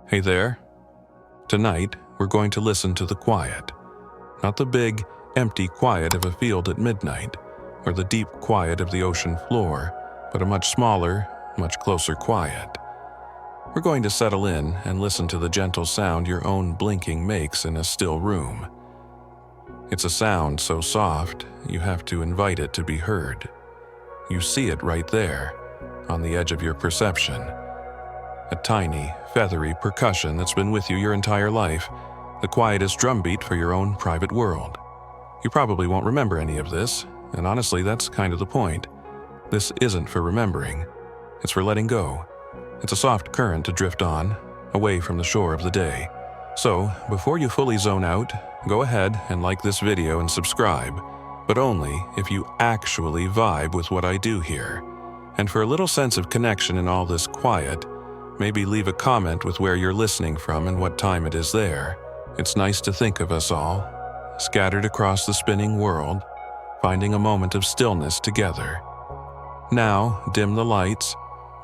Hey there. Tonight, we're going to listen to the quiet. Not the big, empty quiet of a field at midnight, or the deep quiet of the ocean floor, but a much smaller, much closer quiet. We're going to settle in and listen to the gentle sound your own blinking makes in a still room. It's a sound so soft, you have to invite it to be heard. You see it right there, on the edge of your perception. A tiny, feathery percussion that's been with you your entire life, the quietest drumbeat for your own private world. You probably won't remember any of this, and honestly, that's kind of the point. This isn't for remembering. It's for letting go. It's a soft current to drift on, away from the shore of the day. So, before you fully zone out, go ahead and like this video and subscribe, but only if you actually vibe with what I do here. And for a little sense of connection in all this quiet, maybe leave a comment with where you're listening from and what time it is there. It's nice to think of us all, scattered across the spinning world, finding a moment of stillness together. Now, dim the lights,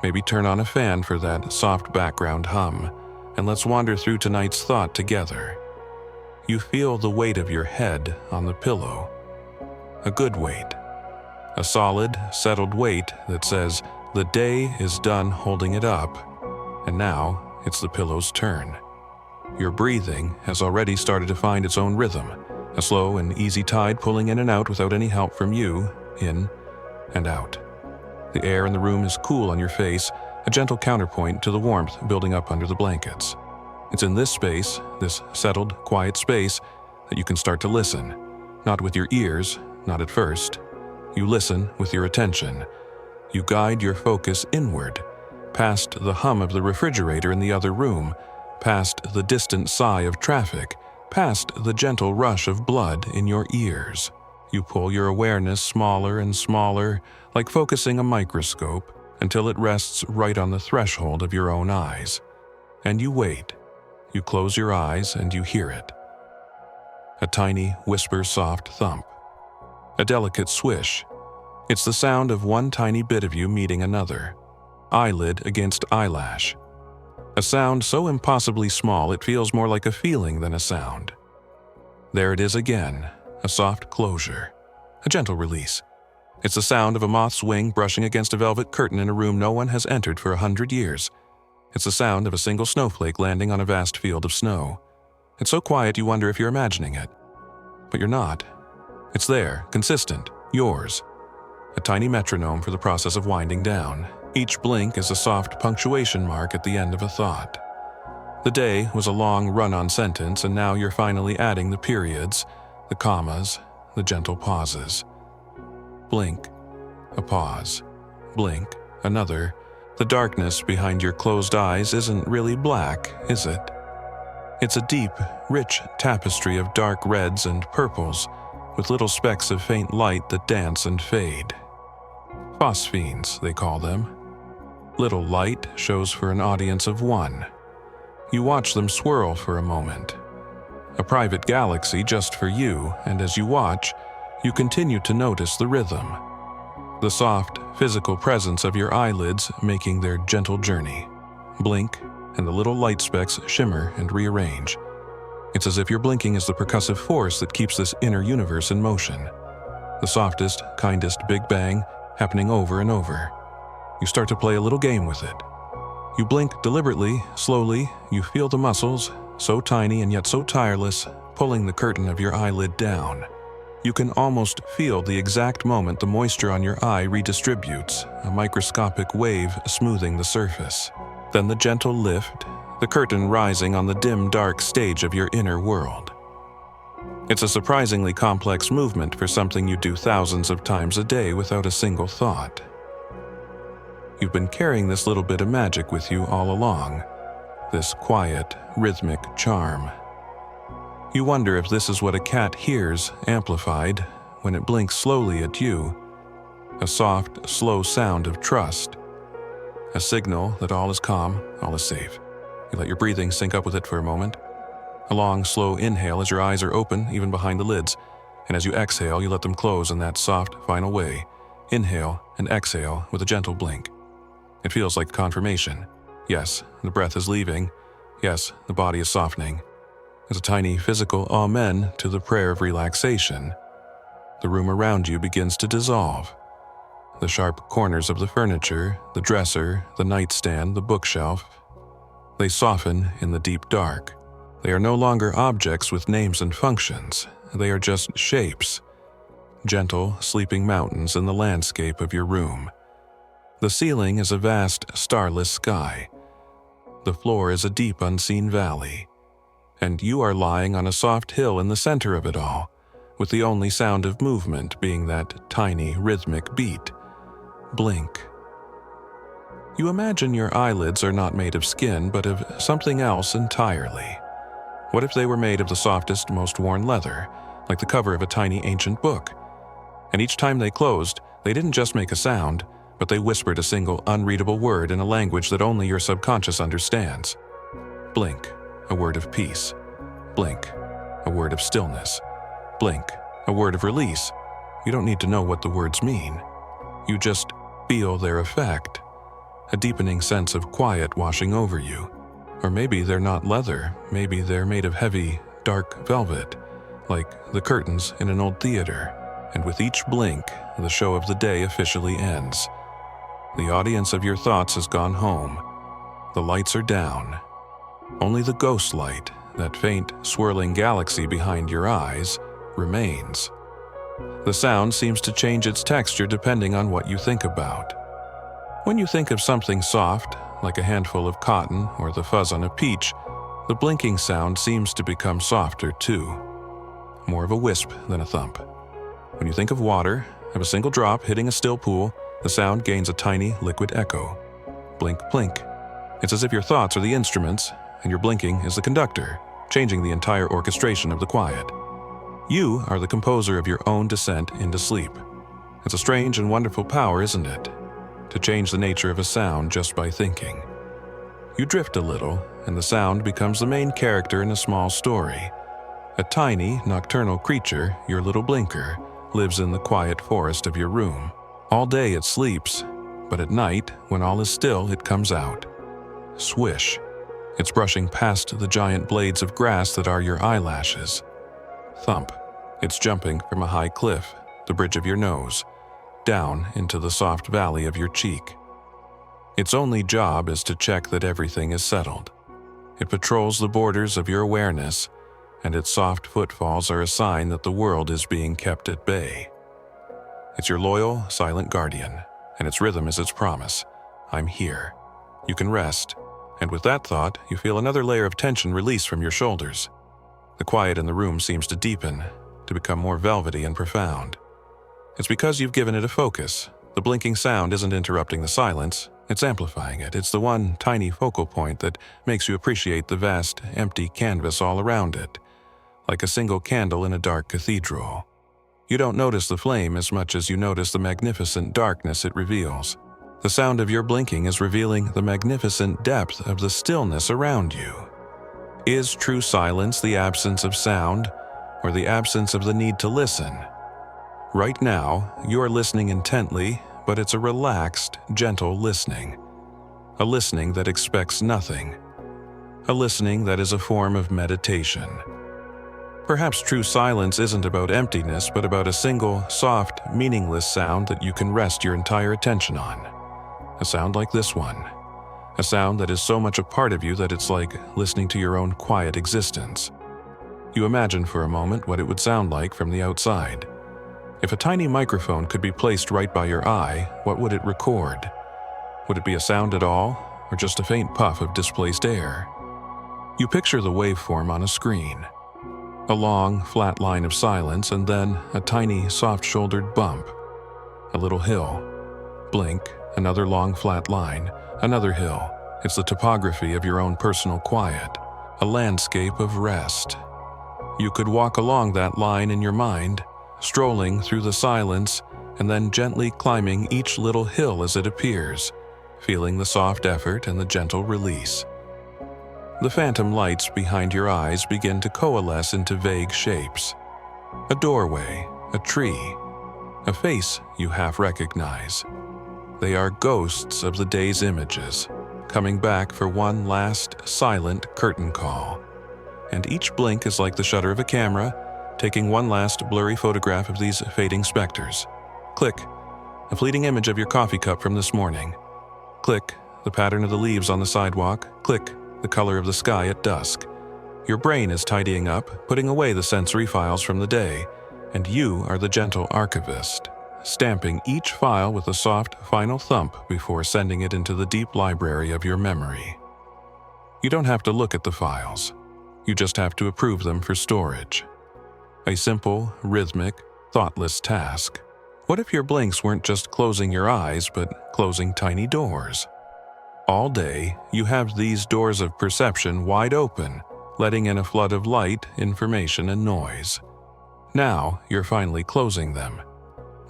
maybe turn on a fan for that soft background hum, and let's wander through tonight's thought together. You feel the weight of your head on the pillow. A good weight. A solid, settled weight that says the day is done holding it up. And now, it's the pillow's turn. Your breathing has already started to find its own rhythm, a slow and easy tide pulling in and out without any help from you, in and out. The air in the room is cool on your face, a gentle counterpoint to the warmth building up under the blankets. It's in this space, this settled, quiet space, that you can start to listen. Not with your ears, not at first. You listen with your attention. You guide your focus inward, past the hum of the refrigerator in the other room, past the distant sigh of traffic, past the gentle rush of blood in your ears. You pull your awareness smaller and smaller, like focusing a microscope, until it rests right on the threshold of your own eyes. And you wait. You close your eyes and you hear it. A tiny, whisper-soft thump. A delicate swish. It's the sound of one tiny bit of you meeting another. Eyelid against eyelash. A sound so impossibly small it feels more like a feeling than a sound. There it is again, a soft closure, a gentle release. It's the sound of a moth's wing brushing against a velvet curtain in a room no one has entered for 100 years. It's the sound of a single snowflake landing on a vast field of snow. It's so quiet you wonder if you're imagining it. But you're not. It's there, consistent, yours. A tiny metronome for the process of winding down. Each blink is a soft punctuation mark at the end of a thought. The day was a long run-on sentence, and now you're finally adding the periods, the commas, the gentle pauses. Blink, a pause. Blink, another. The darkness behind your closed eyes isn't really black, is it? It's a deep, rich tapestry of dark reds and purples, with little specks of faint light that dance and fade. Phosphenes, they call them. Little light shows for an audience of one. You watch them swirl for a moment. A private galaxy just for you, and as you watch, you continue to notice the rhythm. The soft, physical presence of your eyelids making their gentle journey. Blink, and the little light specks shimmer and rearrange. It's as if your blinking is the percussive force that keeps this inner universe in motion. The softest, kindest Big Bang happening over and over. You start to play a little game with it. You blink deliberately, slowly, you feel the muscles, so tiny and yet so tireless, pulling the curtain of your eyelid down. You can almost feel the exact moment the moisture on your eye redistributes, a microscopic wave smoothing the surface. Then the gentle lift, the curtain rising on the dim, dark stage of your inner world. It's a surprisingly complex movement for something you do thousands of times a day without a single thought. You've been carrying this little bit of magic with you all along, this quiet, rhythmic charm. You wonder if this is what a cat hears amplified when it blinks slowly at you, a soft, slow sound of trust, a signal that all is calm, all is safe. You let your breathing sync up with it for a moment. A long, slow inhale as your eyes are open, even behind the lids, and as you exhale, you let them close in that soft, final way. Inhale and exhale with a gentle blink. It feels like confirmation. Yes, the breath is leaving. Yes, the body is softening. As a tiny physical amen to the prayer of relaxation, the room around you begins to dissolve. The sharp corners of the furniture, the dresser, the nightstand, the bookshelf, they soften in the deep dark. They are no longer objects with names and functions. They are just shapes, gentle, sleeping mountains in the landscape of your room. The ceiling is a vast, starless sky. The floor is a deep, unseen valley. And you are lying on a soft hill in the center of it all, with the only sound of movement being that tiny, rhythmic beat. Blink. You imagine your eyelids are not made of skin, but of something else entirely. What if they were made of the softest, most worn leather, like the cover of a tiny ancient book? And each time they closed, they didn't just make a sound, but they whispered a single unreadable word in a language that only your subconscious understands. Blink, a word of peace. Blink, a word of stillness. Blink, a word of release. You don't need to know what the words mean. You just feel their effect. A deepening sense of quiet washing over you. Or maybe they're not leather. Maybe they're made of heavy, dark velvet, like the curtains in an old theater. And with each blink, the show of the day officially ends. The audience of your thoughts has gone home. The lights are down. Only the ghost light, that faint, swirling galaxy behind your eyes, remains. The sound seems to change its texture depending on what you think about. When you think of something soft, like a handful of cotton or the fuzz on a peach, the blinking sound seems to become softer too. More of a wisp than a thump. When you think of water, of a single drop hitting a still pool, the sound gains a tiny, liquid echo. Blink, blink. It's as if your thoughts are the instruments, and your blinking is the conductor, changing the entire orchestration of the quiet. You are the composer of your own descent into sleep. It's a strange and wonderful power, isn't it? To change the nature of a sound just by thinking. You drift a little, and the sound becomes the main character in a small story. A tiny, nocturnal creature, your little blinker, lives in the quiet forest of your room. All day it sleeps, but at night, when all is still, it comes out. Swish. It's brushing past the giant blades of grass that are your eyelashes. Thump. It's jumping from a high cliff, the bridge of your nose, down into the soft valley of your cheek. Its only job is to check that everything is settled. It patrols the borders of your awareness, and its soft footfalls are a sign that the world is being kept at bay. It's your loyal, silent guardian, and its rhythm is its promise. I'm here. You can rest, and with that thought, you feel another layer of tension release from your shoulders. The quiet in the room seems to deepen, to become more velvety and profound. It's because you've given it a focus. The blinking sound isn't interrupting the silence, it's amplifying it. It's the one tiny focal point that makes you appreciate the vast, empty canvas all around it, like a single candle in a dark cathedral. You don't notice the flame as much as you notice the magnificent darkness it reveals. The sound of your blinking is revealing the magnificent depth of the stillness around you. Is true silence the absence of sound, or the absence of the need to listen? Right now, you are listening intently, but it's a relaxed, gentle listening. A listening that expects nothing. A listening that is a form of meditation. Perhaps true silence isn't about emptiness, but about a single, soft, meaningless sound that you can rest your entire attention on. A sound like this one. A sound that is so much a part of you that it's like listening to your own quiet existence. You imagine for a moment what it would sound like from the outside. If a tiny microphone could be placed right by your eye, what would it record? Would it be a sound at all, or just a faint puff of displaced air? You picture the waveform on a screen. A long, flat line of silence, and then a tiny, soft-shouldered bump. A little hill. Blink, another long, flat line, another hill. It's the topography of your own personal quiet. A landscape of rest. You could walk along that line in your mind, strolling through the silence, and then gently climbing each little hill as it appears, feeling the soft effort and the gentle release. The phantom lights behind your eyes begin to coalesce into vague shapes. A doorway, a tree, a face you half recognize. They are ghosts of the day's images, coming back for one last silent curtain call. And each blink is like the shutter of a camera, taking one last blurry photograph of these fading specters. Click, a fleeting image of your coffee cup from this morning. Click, the pattern of the leaves on the sidewalk. Click, the color of the sky at dusk. Your brain is tidying up, putting away the sensory files from the day, and you are the gentle archivist, stamping each file with a soft, final thump before sending it into the deep library of your memory. You don't have to look at the files. You just have to approve them for storage. A simple, rhythmic, thoughtless task. What if your blinks weren't just closing your eyes, but closing tiny doors? All day, you have these doors of perception wide open, letting in a flood of light, information, and noise. Now, you're finally closing them.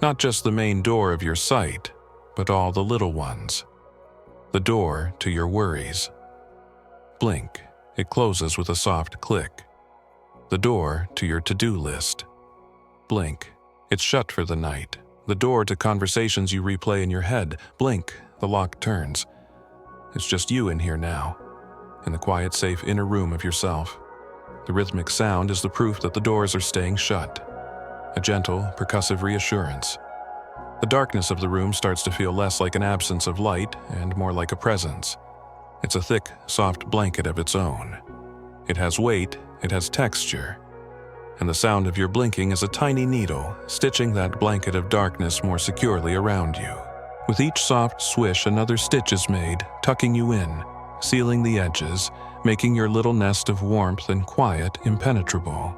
Not just the main door of your sight, but all the little ones. The door to your worries. Blink. It closes with a soft click. The door to your to-do list. Blink. It's shut for the night. The door to conversations you replay in your head. Blink. The lock turns. It's just you in here now, in the quiet, safe inner room of yourself. The rhythmic sound is the proof that the doors are staying shut. A gentle, percussive reassurance. The darkness of the room starts to feel less like an absence of light and more like a presence. It's a thick, soft blanket of its own. It has weight, it has texture, and the sound of your blinking is a tiny needle stitching that blanket of darkness more securely around you. With each soft swish, another stitch is made, tucking you in, sealing the edges, making your little nest of warmth and quiet impenetrable.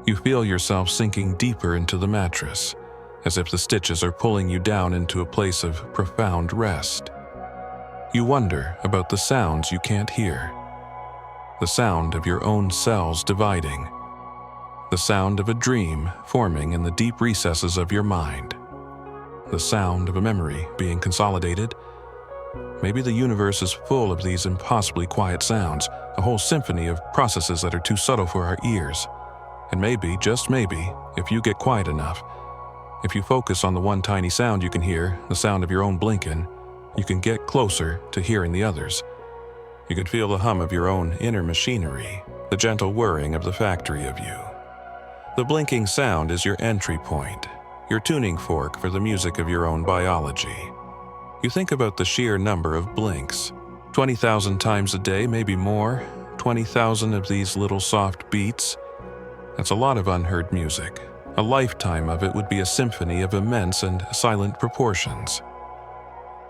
You feel yourself sinking deeper into the mattress, as if the stitches are pulling you down into a place of profound rest. You wonder about the sounds you can't hear. The sound of your own cells dividing. The sound of a dream forming in the deep recesses of your mind. The sound of a memory being consolidated. Maybe the universe is full of these impossibly quiet sounds, a whole symphony of processes that are too subtle for our ears. And maybe, just maybe, if you get quiet enough, if you focus on the one tiny sound you can hear, the sound of your own blinking, you can get closer to hearing the others. You can feel the hum of your own inner machinery, the gentle whirring of the factory of you. The blinking sound is your entry point, your tuning fork for the music of your own biology. You think about the sheer number of blinks. 20,000 times a day, maybe more. 20,000 of these little soft beats. That's a lot of unheard music. A lifetime of it would be a symphony of immense and silent proportions.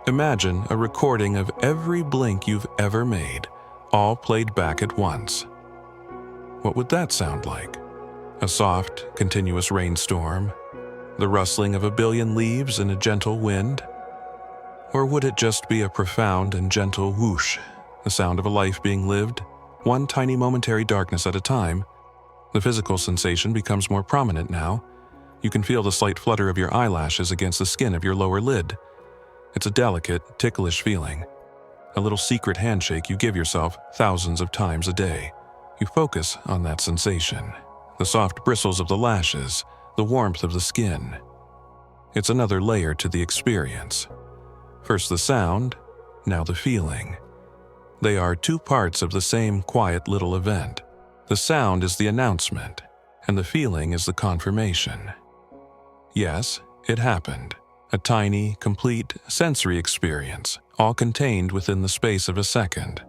Imagine a recording of every blink you've ever made, all played back at once. What would that sound like? A soft, continuous rainstorm? The rustling of a billion leaves in a gentle wind? Or would it just be a profound and gentle whoosh, the sound of a life being lived, one tiny momentary darkness at a time? The physical sensation becomes more prominent now. You can feel the slight flutter of your eyelashes against the skin of your lower lid. It's a delicate, ticklish feeling. A little secret handshake you give yourself thousands of times a day. You focus on that sensation. The soft bristles of the lashes, the warmth of the skin. It's another layer to the experience. First the sound, now the feeling. They are two parts of the same quiet little event. The sound is the announcement, and the feeling is the confirmation. Yes, it happened. A tiny, complete sensory experience, all contained within the space of a second.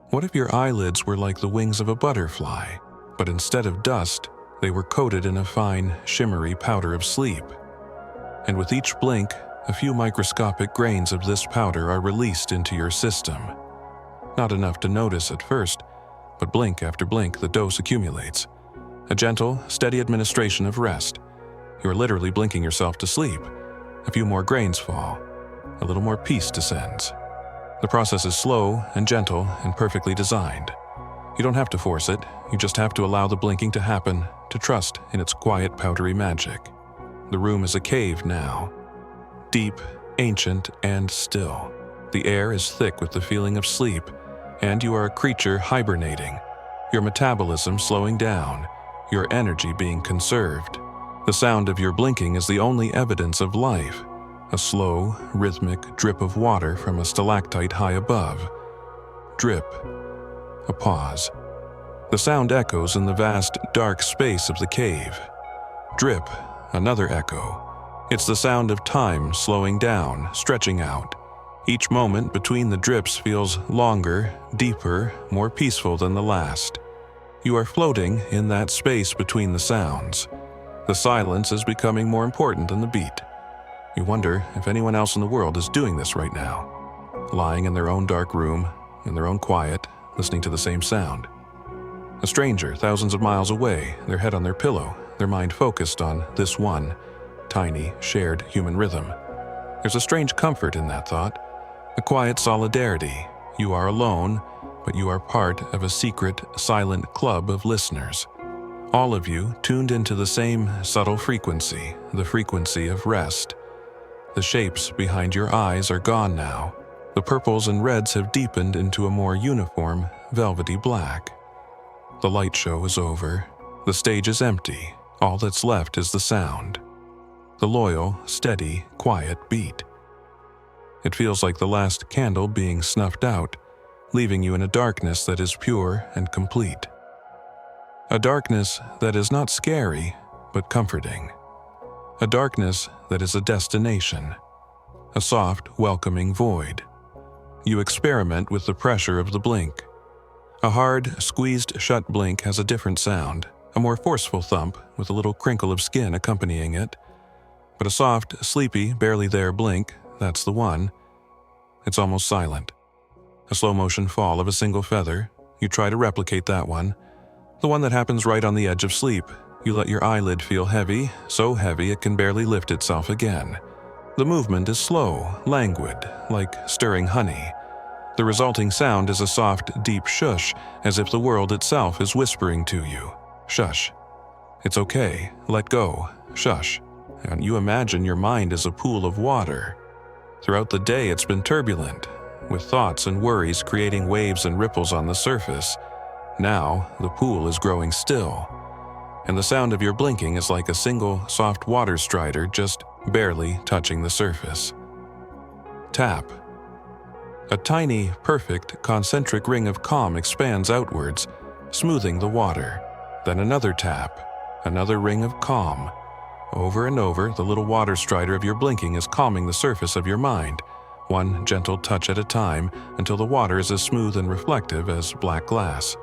What if your eyelids were like the wings of a butterfly, but instead of dust, they were coated in a fine, shimmery powder of sleep? And with each blink, a few microscopic grains of this powder are released into your system. Not enough to notice at first, but blink after blink, the dose accumulates. A gentle, steady administration of rest. You are literally blinking yourself to sleep. A few more grains fall. A little more peace descends. The process is slow and gentle and perfectly designed. You don't have to force it. You just have to allow the blinking to happen, to trust in its quiet, powdery magic. The room is a cave now. Deep, ancient, and still. The air is thick with the feeling of sleep, and you are a creature hibernating. Your metabolism slowing down, your energy being conserved. The sound of your blinking is the only evidence of life, a slow, rhythmic drip of water from a stalactite high above. Drip. A pause. The sound echoes in the vast, dark space of the cave. Drip. Another echo. It's the sound of time slowing down, stretching out. Each moment between the drips feels longer, deeper, more peaceful than the last. You are floating in that space between the sounds. The silence is becoming more important than the beat. You wonder if anyone else in the world is doing this right now, lying in their own dark room, in their own quiet, listening to the same sound. A stranger thousands of miles away, their head on their pillow, their mind focused on this one, tiny, shared human rhythm. There's a strange comfort in that thought, a quiet solidarity. You are alone, but you are part of a secret, silent club of listeners. All of you tuned into the same subtle frequency, the frequency of rest. The shapes behind your eyes are gone now. The purples and reds have deepened into a more uniform, velvety black. The light show is over. The stage is empty. All that's left is the sound. The loyal, steady, quiet beat. It feels like the last candle being snuffed out, leaving you in a darkness that is pure and complete. A darkness that is not scary, but comforting. A darkness that is a destination. A soft, welcoming void. You experiment with the pressure of the blink. A hard, squeezed-shut blink has a different sound, a more forceful thump with a little crinkle of skin accompanying it. But a soft, sleepy, barely there blink, that's the one. It's almost silent. A slow-motion fall of a single feather. You try to replicate that one. The one that happens right on the edge of sleep. You let your eyelid feel heavy, so heavy it can barely lift itself again. The movement is slow, languid, like stirring honey. The resulting sound is a soft, deep shush, as if the world itself is whispering to you. Shush. It's okay. Let go. Shush. And you imagine your mind is a pool of water. Throughout the day it's been turbulent, with thoughts and worries creating waves and ripples on the surface. Now, the pool is growing still, and the sound of your blinking is like a single, soft water strider just barely touching the surface. Tap. A tiny, perfect, concentric ring of calm expands outwards, smoothing the water. Then another tap, another ring of calm. Over and over, the little water strider of your blinking is calming the surface of your mind, one gentle touch at a time, until the water is as smooth and reflective as black glass.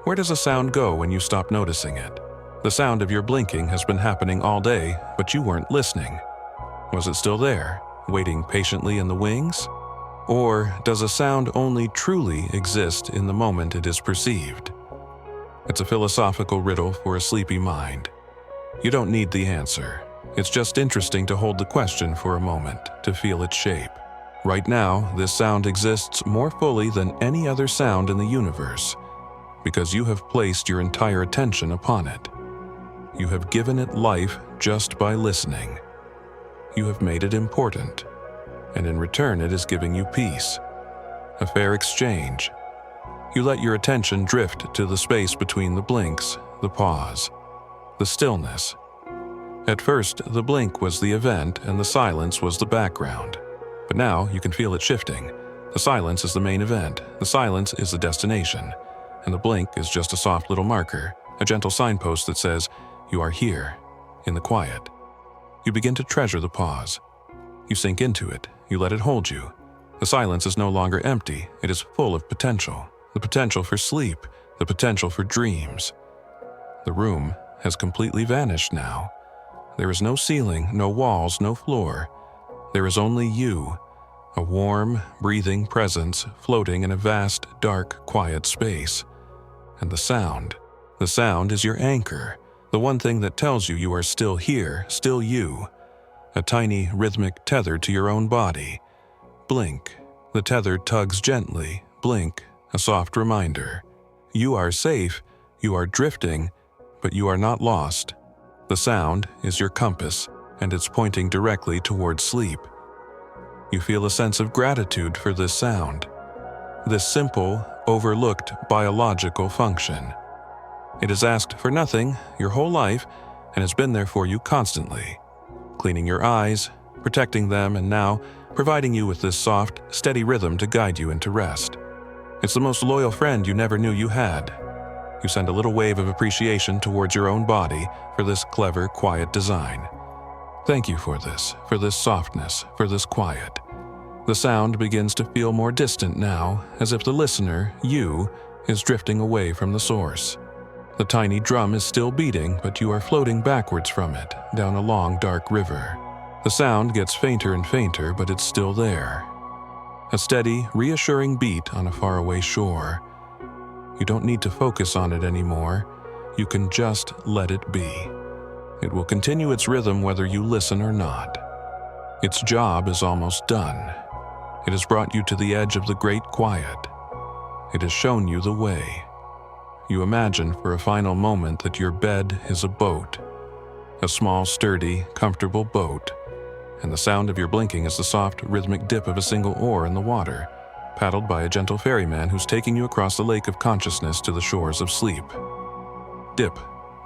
Where does a sound go when you stop noticing it? The sound of your blinking has been happening all day, but you weren't listening. Was it still there, waiting patiently in the wings? Or does a sound only truly exist in the moment it is perceived? It's a philosophical riddle for a sleepy mind. You don't need the answer. It's just interesting to hold the question for a moment, to feel its shape. Right now, this sound exists more fully than any other sound in the universe, because you have placed your entire attention upon it. You have given it life just by listening. You have made it important, and in return it is giving you peace. A fair exchange. You let your attention drift to the space between the blinks, the pause, the stillness. At first, the blink was the event and the silence was the background. But now you can feel it shifting. The silence is the main event, the silence is the destination, and the blink is just a soft little marker, a gentle signpost that says, you are here, in the quiet. You begin to treasure the pause. You sink into it, you let it hold you. The silence is no longer empty, it is full of potential. The potential for sleep, the potential for dreams. The room has completely vanished now. There is no ceiling, no walls, no floor. There is only you, a warm, breathing presence floating in a vast, dark, quiet space. And the sound is your anchor, the one thing that tells you you are still here, still you. A tiny, rhythmic tether to your own body. Blink. The tether tugs gently. Blink. A soft reminder. You are safe, you are drifting, but you are not lost. The sound is your compass, and it's pointing directly towards sleep. You feel a sense of gratitude for this sound, this simple, overlooked biological function. It has asked for nothing your whole life and has been there for you constantly, cleaning your eyes, protecting them and now providing you with this soft, steady rhythm to guide you into rest. It's the most loyal friend you never knew you had. You send a little wave of appreciation towards your own body for this clever, quiet design. Thank you for this softness, for this quiet. The sound begins to feel more distant now, as if the listener, you, is drifting away from the source. The tiny drum is still beating, but you are floating backwards from it, down a long, dark river. The sound gets fainter and fainter, but it's still there. A steady, reassuring beat on a faraway shore. You don't need to focus on it anymore. You can just let it be. It will continue its rhythm whether you listen or not. Its job is almost done. It has brought you to the edge of the great quiet. It has shown you the way. You imagine for a final moment that your bed is a boat. A small, sturdy, comfortable boat. And the sound of your blinking is the soft, rhythmic dip of a single oar in the water, paddled by a gentle ferryman who's taking you across the lake of consciousness to the shores of sleep. Dip,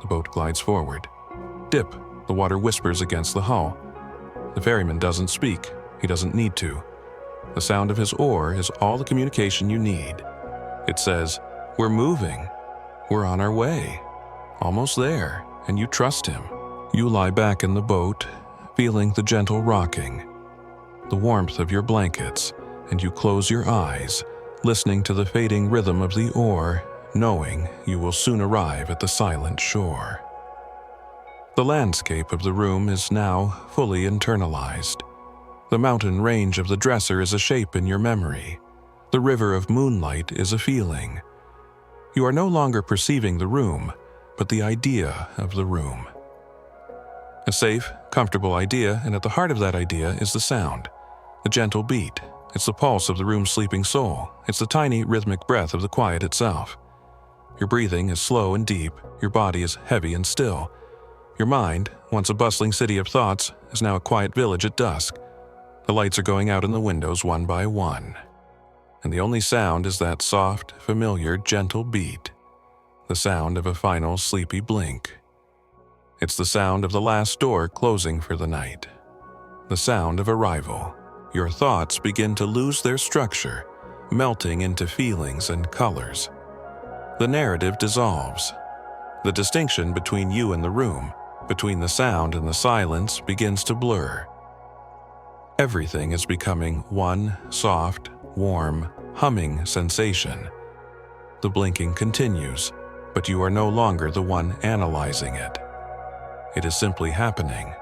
the boat glides forward. Dip, the water whispers against the hull. The ferryman doesn't speak. He doesn't need to. The sound of his oar is all the communication you need. It says, "We're moving. We're on our way. Almost there," and you trust him. You lie back in the boat, feeling the gentle rocking, the warmth of your blankets, and you close your eyes, listening to the fading rhythm of the oar, knowing you will soon arrive at the silent shore. The landscape of the room is now fully internalized. The mountain range of the dresser is a shape in your memory. The river of moonlight is a feeling. You are no longer perceiving the room, but the idea of the room. A safe, comfortable idea, and at the heart of that idea is the sound. The gentle beat. It's the pulse of the room's sleeping soul. It's the tiny, rhythmic breath of the quiet itself. Your breathing is slow and deep. Your body is heavy and still. Your mind, once a bustling city of thoughts, is now a quiet village at dusk. The lights are going out in the windows one by one. And the only sound is that soft, familiar, gentle beat. The sound of a final sleepy blink. It's the sound of the last door closing for the night. The sound of arrival. Your thoughts begin to lose their structure, melting into feelings and colors. The narrative dissolves. The distinction between you and the room, between the sound and the silence, begins to blur. Everything is becoming one soft, warm, humming sensation. The blinking continues, but you are no longer the one analyzing it. It is simply happening.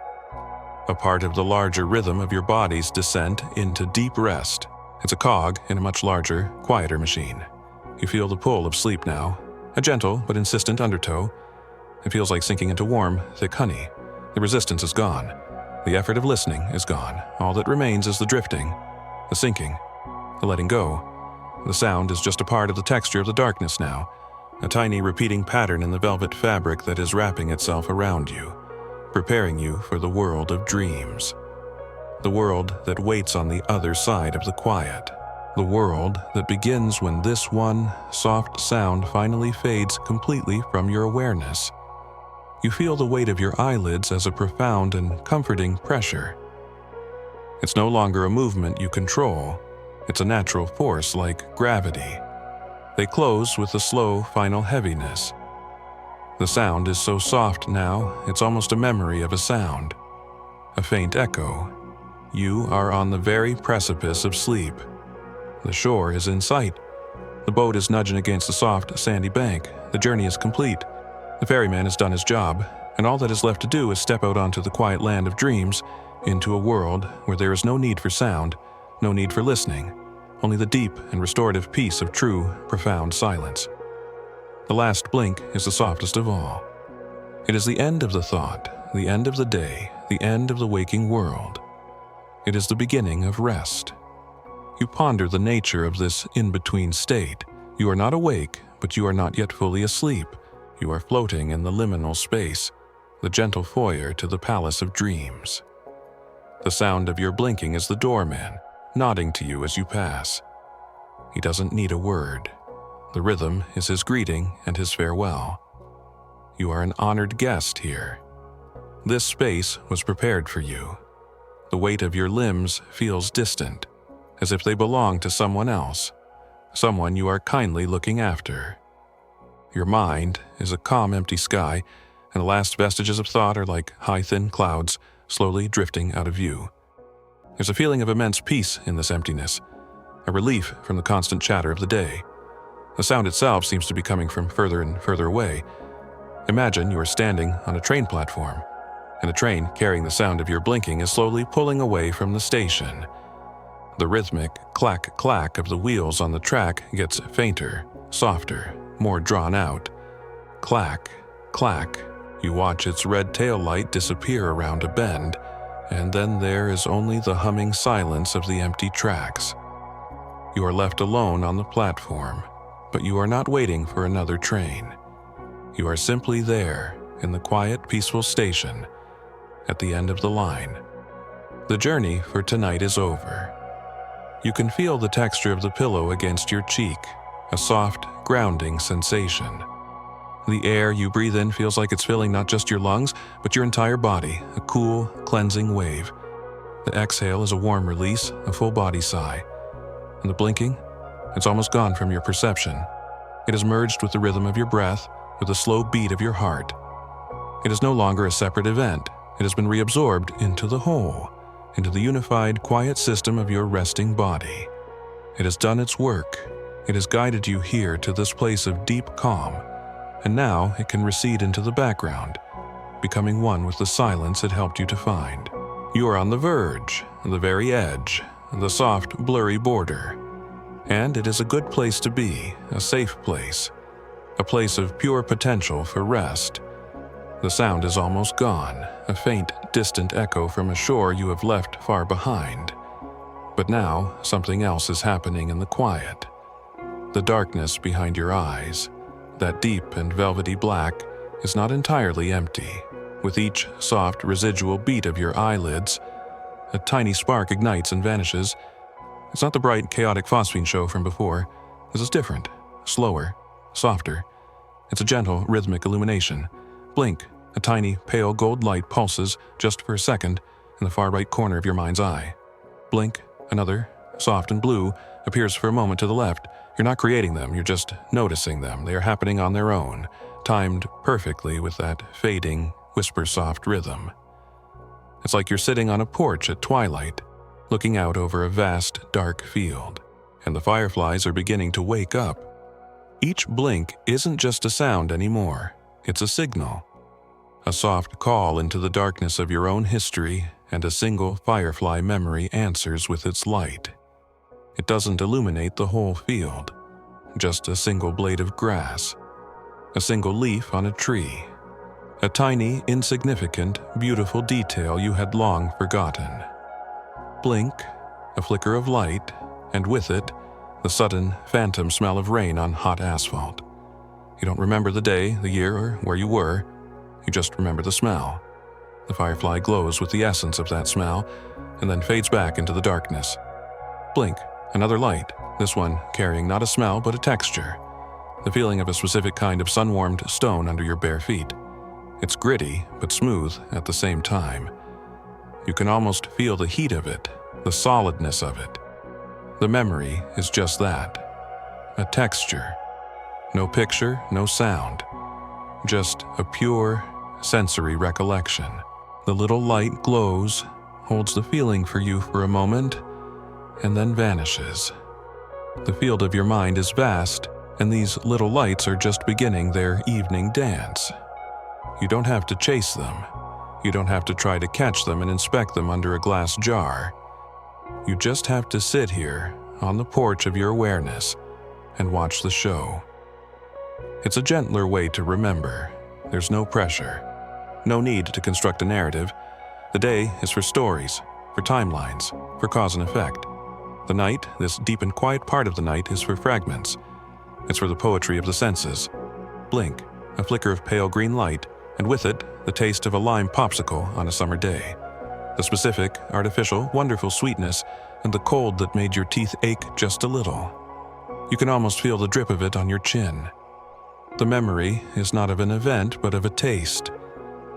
A part of the larger rhythm of your body's descent into deep rest. It's a cog in a much larger, quieter machine. You feel the pull of sleep now, a gentle but insistent undertow. It feels like sinking into warm, thick honey. The resistance is gone. The effort of listening is gone. All that remains is the drifting, the sinking, the letting go. The sound is just a part of the texture of the darkness now, a tiny repeating pattern in the velvet fabric that is wrapping itself around you, preparing you for the world of dreams. The world that waits on the other side of the quiet. The world that begins when this one soft sound finally fades completely from your awareness. You feel the weight of your eyelids as a profound and comforting pressure. It's no longer a movement you control. It's a natural force like gravity. They close with a slow, final heaviness. The sound is so soft now, it's almost a memory of a sound. A faint echo. You are on the very precipice of sleep. The shore is in sight. The boat is nudging against the soft, sandy bank. The journey is complete. The ferryman has done his job, and all that is left to do is step out onto the quiet land of dreams, into a world where there is no need for sound, no need for listening, only the deep and restorative peace of true, profound silence. The last blink is the softest of all. It is the end of the thought, the end of the day, the end of the waking world. It is the beginning of rest. You ponder the nature of this in-between state. You are not awake, but you are not yet fully asleep. You are floating in the liminal space, the gentle foyer to the palace of dreams. The sound of your blinking is the doorman, nodding to you as you pass. He doesn't need a word. The rhythm is his greeting and his farewell. You are an honored guest here. This space was prepared for you. The weight of your limbs feels distant, as if they belong to someone else, someone you are kindly looking after. Your mind is a calm, empty sky, and the last vestiges of thought are like high, thin clouds slowly drifting out of view. There's a feeling of immense peace in this emptiness, a relief from the constant chatter of the day. The sound itself seems to be coming from further and further away. Imagine you are standing on a train platform, and the train carrying the sound of your blinking is slowly pulling away from the station. The rhythmic clack-clack of the wheels on the track gets fainter, softer, more drawn out. Clack, clack. You watch its red tail light disappear around a bend, and then there is only the humming silence of the empty tracks. You are left alone on the platform, but you are not waiting for another train. You are simply there, in the quiet, peaceful station, at the end of the line. The journey for tonight is over. You can feel the texture of the pillow against your cheek, a soft, grounding sensation. The air you breathe in feels like it's filling not just your lungs, but your entire body, a cool, cleansing wave. The exhale is a warm release, a full-body sigh. And the blinking? It's almost gone from your perception. It has merged with the rhythm of your breath, with the slow beat of your heart. It is no longer a separate event. It has been reabsorbed into the whole, into the unified, quiet system of your resting body. It has done its work. It has guided you here to this place of deep calm, and now it can recede into the background, becoming one with the silence it helped you to find. You are on the verge, the very edge, the soft, blurry border. And it is a good place to be, a safe place, a place of pure potential for rest. The sound is almost gone, a faint, distant echo from a shore you have left far behind. But now, something else is happening in the quiet. The darkness behind your eyes, that deep and velvety black, is not entirely empty. With each soft, residual beat of your eyelids, a tiny spark ignites and vanishes. It's not the bright, chaotic phosphine show from before. This is different, slower, softer. It's a gentle, rhythmic illumination. Blink, a tiny, pale gold light pulses just for a second in the far right corner of your mind's eye. Blink, another, soft and blue, appears for a moment to the left. You're not creating them, you're just noticing them. They are happening on their own, timed perfectly with that fading, whisper-soft rhythm. It's like you're sitting on a porch at twilight, looking out over a vast, dark field, and the fireflies are beginning to wake up. Each blink isn't just a sound anymore, it's a signal. A soft call into the darkness of your own history, and a single firefly memory answers with its light. It doesn't illuminate the whole field, just a single blade of grass, a single leaf on a tree, a tiny, insignificant, beautiful detail you had long forgotten. Blink, a flicker of light, and with it, the sudden, phantom smell of rain on hot asphalt. You don't remember the day, the year, or where you were. You just remember the smell. The firefly glows with the essence of that smell, and then fades back into the darkness. Blink, another light, this one carrying not a smell but a texture. The feeling of a specific kind of sun-warmed stone under your bare feet. It's gritty, but smooth at the same time. You can almost feel the heat of it, the solidness of it. The memory is just that, a texture. No picture, no sound. Just a pure, sensory recollection. The little light glows, holds the feeling for you for a moment, and then vanishes. The field of your mind is vast, and these little lights are just beginning their evening dance. You don't have to chase them. You don't have to try to catch them and inspect them under a glass jar. You just have to sit here, on the porch of your awareness, and watch the show. It's a gentler way to remember. There's no pressure. No need to construct a narrative. The day is for stories, for timelines, for cause and effect. The night, this deep and quiet part of the night, is for fragments. It's for the poetry of the senses. Blink, a flicker of pale green light, and with it, the taste of a lime popsicle on a summer day. The specific, artificial, wonderful sweetness, and the cold that made your teeth ache just a little. You can almost feel the drip of it on your chin. The memory is not of an event, but of a taste.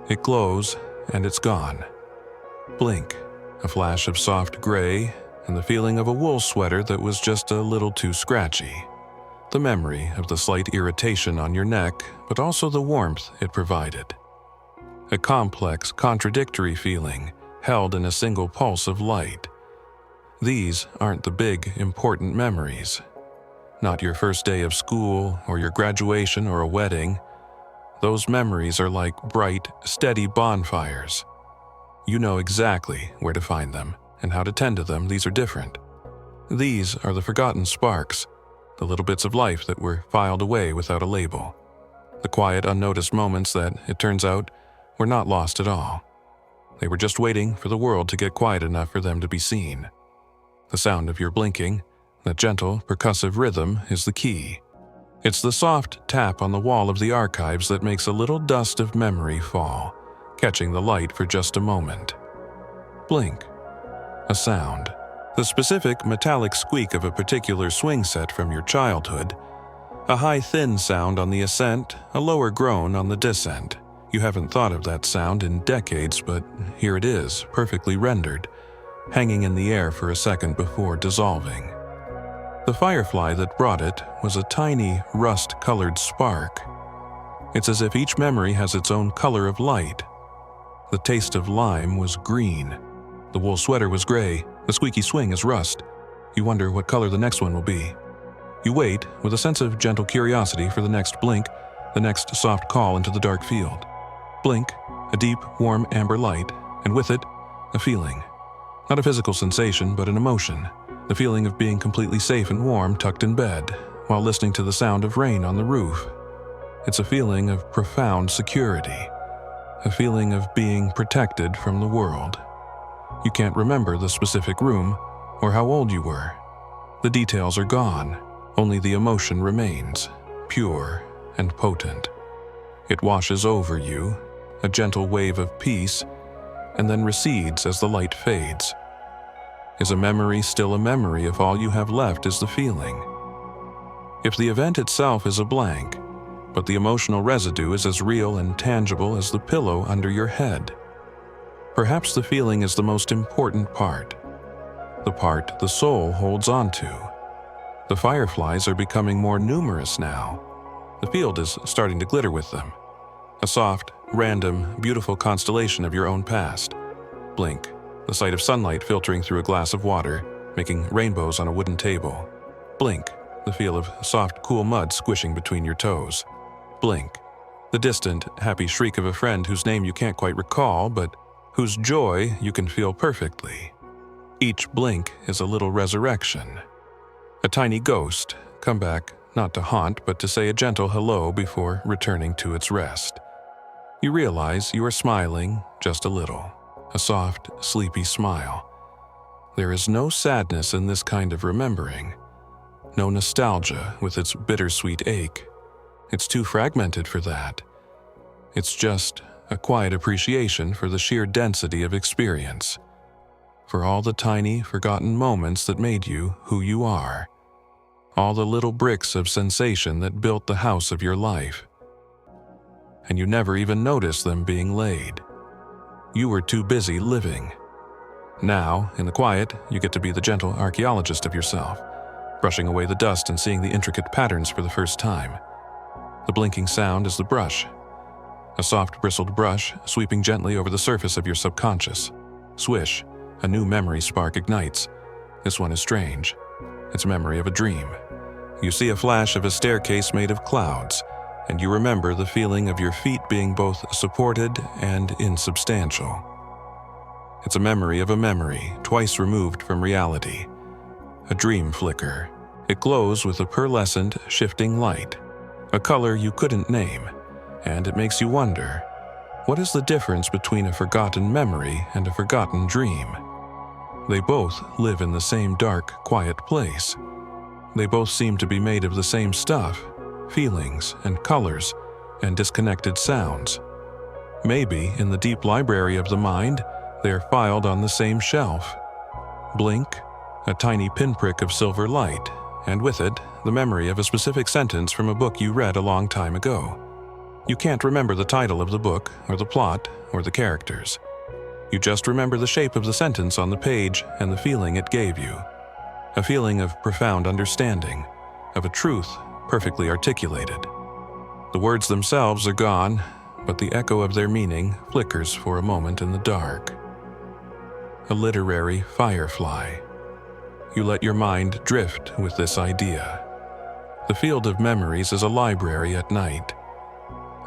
It glows, and it's gone. Blink, a flash of soft gray, and the feeling of a wool sweater that was just a little too scratchy. The memory of the slight irritation on your neck, but also the warmth it provided. A complex, contradictory feeling held in a single pulse of light. These aren't the big, important memories. Not your first day of school, or your graduation, or a wedding. Those memories are like bright, steady bonfires. You know exactly where to find them, and how to tend to them. These are different. These are the forgotten sparks, the little bits of life that were filed away without a label. The quiet, unnoticed moments that, it turns out, were not lost at all. They were just waiting for the world to get quiet enough for them to be seen. The sound of your blinking, that gentle, percussive rhythm, is the key. It's the soft tap on the wall of the archives that makes a little dust of memory fall, catching the light for just a moment. Blink. A sound. The specific metallic squeak of a particular swing set from your childhood. A high, thin sound on the ascent, a lower groan on the descent. You haven't thought of that sound in decades, but here it is, perfectly rendered, hanging in the air for a second before dissolving. The firefly that brought it was a tiny, rust-colored spark. It's as if each memory has its own color of light. The taste of lime was green. The wool sweater was gray. The squeaky swing is rust. You wonder what color the next one will be. You wait with a sense of gentle curiosity for the next blink, the next soft call into the dark field. Blink, a deep, warm amber light, and with it, a feeling. Not a physical sensation, but an emotion. The feeling of being completely safe and warm tucked in bed, while listening to the sound of rain on the roof. It's a feeling of profound security. A feeling of being protected from the world. You can't remember the specific room or how old you were. The details are gone. Only the emotion remains, pure and potent. It washes over you, a gentle wave of peace, and then recedes as the light fades. Is a memory still a memory if all you have left is the feeling? If the event itself is a blank, but the emotional residue is as real and tangible as the pillow under your head, perhaps the feeling is the most important part, the part the soul holds on to. The fireflies are becoming more numerous now. The field is starting to glitter with them. A soft, random, beautiful constellation of your own past. Blink. The sight of sunlight filtering through a glass of water, making rainbows on a wooden table. Blink. The feel of soft, cool mud squishing between your toes. Blink. The distant, happy shriek of a friend whose name you can't quite recall, but whose joy you can feel perfectly. Each blink is a little resurrection. A tiny ghost, come back not to haunt, but to say a gentle hello before returning to its rest. You realize you are smiling just a little. A soft, sleepy smile. There is no sadness in this kind of remembering. No nostalgia with its bittersweet ache. It's too fragmented for that. It's just a quiet appreciation for the sheer density of experience. For all the tiny, forgotten moments that made you who you are. All the little bricks of sensation that built the house of your life. And you never even noticed them being laid. You were too busy living. Now, in the quiet, you get to be the gentle archaeologist of yourself, brushing away the dust and seeing the intricate patterns for the first time. The blinking sound is the brush. A soft bristled brush sweeping gently over the surface of your subconscious. Swish, a new memory spark ignites. This one is strange. It's a memory of a dream. You see a flash of a staircase made of clouds, and you remember the feeling of your feet being both supported and insubstantial. It's a memory of a memory, twice removed from reality. A dream flicker. It glows with a pearlescent, shifting light. A color you couldn't name, and it makes you wonder, what is the difference between a forgotten memory and a forgotten dream? They both live in the same dark, quiet place. They both seem to be made of the same stuff, feelings and colors and disconnected sounds. Maybe in the deep library of the mind, they are filed on the same shelf. Blink, a tiny pinprick of silver light, and with it, the memory of a specific sentence from a book you read a long time ago. You can't remember the title of the book, or the plot, or the characters. You just remember the shape of the sentence on the page and the feeling it gave you. A feeling of profound understanding, of a truth perfectly articulated. The words themselves are gone, but the echo of their meaning flickers for a moment in the dark. A literary firefly. You let your mind drift with this idea. The field of memories is a library at night.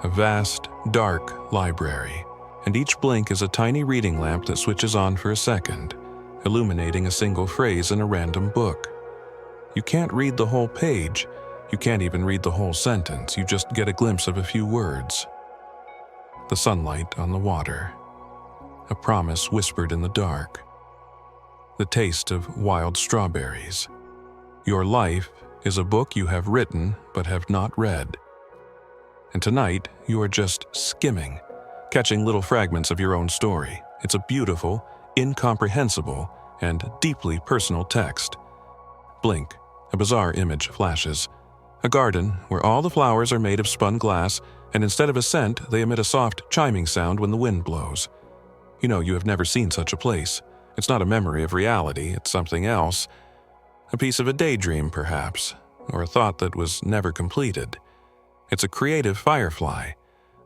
A vast, dark library, and each blink is a tiny reading lamp that switches on for a second, illuminating a single phrase in a random book. You can't read the whole page, you can't even read the whole sentence, you just get a glimpse of a few words. The sunlight on the water. A promise whispered in the dark. The taste of wild strawberries. Your life is a book you have written but have not read. And tonight, you are just skimming, catching little fragments of your own story. It's a beautiful, incomprehensible, and deeply personal text. Blink, a bizarre image flashes. A garden where all the flowers are made of spun glass, and instead of a scent, they emit a soft chiming sound when the wind blows. You know you have never seen such a place. It's not a memory of reality, it's something else. A piece of a daydream, perhaps, or a thought that was never completed. It's a creative firefly,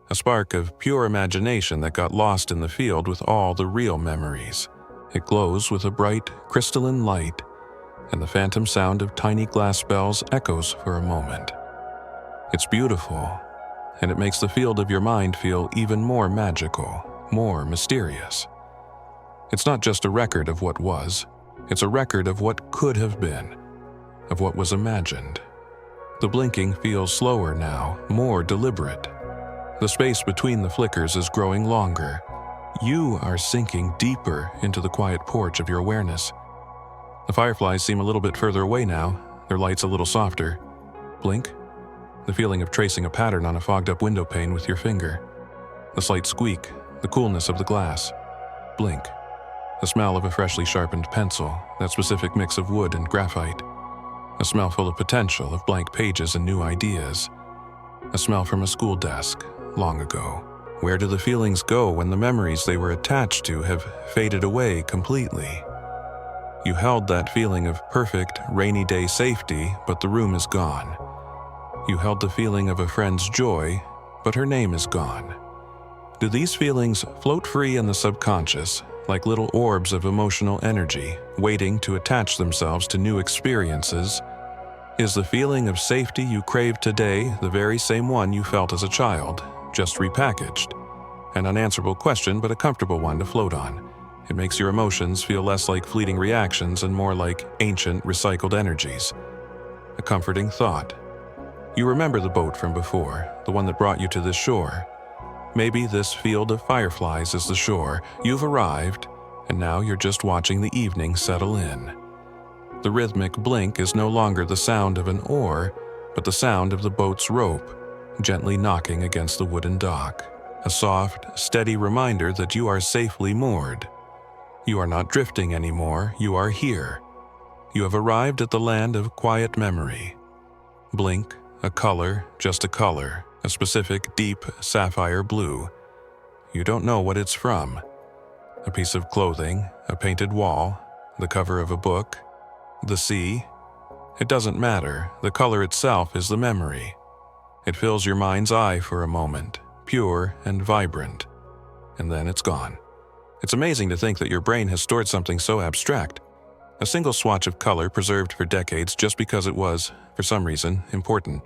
a spark of pure imagination that got lost in the field with all the real memories. It glows with a bright, crystalline light, and the phantom sound of tiny glass bells echoes for a moment. It's beautiful, and it makes the field of your mind feel even more magical, more mysterious. It's not just a record of what was, it's a record of what could have been, of what was imagined. The blinking feels slower now, more deliberate. The space between the flickers is growing longer. You are sinking deeper into the quiet porch of your awareness. The fireflies seem a little bit further away now, their lights a little softer. Blink. The feeling of tracing a pattern on a fogged-up window pane with your finger. The slight squeak, the coolness of the glass. Blink. The smell of a freshly sharpened pencil, that specific mix of wood and graphite. A smell full of potential, of blank pages and new ideas. A smell from a school desk, long ago. Where do the feelings go when the memories they were attached to have faded away completely? You held that feeling of perfect, rainy day safety, but the room is gone. You held the feeling of a friend's joy, but her name is gone. Do these feelings float free in the subconscious, like little orbs of emotional energy, waiting to attach themselves to new experiences? Is the feeling of safety you crave today the very same one you felt as a child, just repackaged? An unanswerable question, but a comfortable one to float on. It makes your emotions feel less like fleeting reactions and more like ancient, recycled energies. A comforting thought. You remember the boat from before, the one that brought you to this shore. Maybe this field of fireflies is the shore. You've arrived, and now you're just watching the evening settle in. The rhythmic blink is no longer the sound of an oar, but the sound of the boat's rope, gently knocking against the wooden dock. A soft, steady reminder that you are safely moored. You are not drifting anymore, you are here. You have arrived at the land of quiet memory. Blink, a color, just a color. A specific, deep, sapphire blue. You don't know what it's from. A piece of clothing, a painted wall, the cover of a book, the sea. It doesn't matter, the color itself is the memory. It fills your mind's eye for a moment, pure and vibrant, and then it's gone. It's amazing to think that your brain has stored something so abstract. A single swatch of color preserved for decades just because it was, for some reason, important.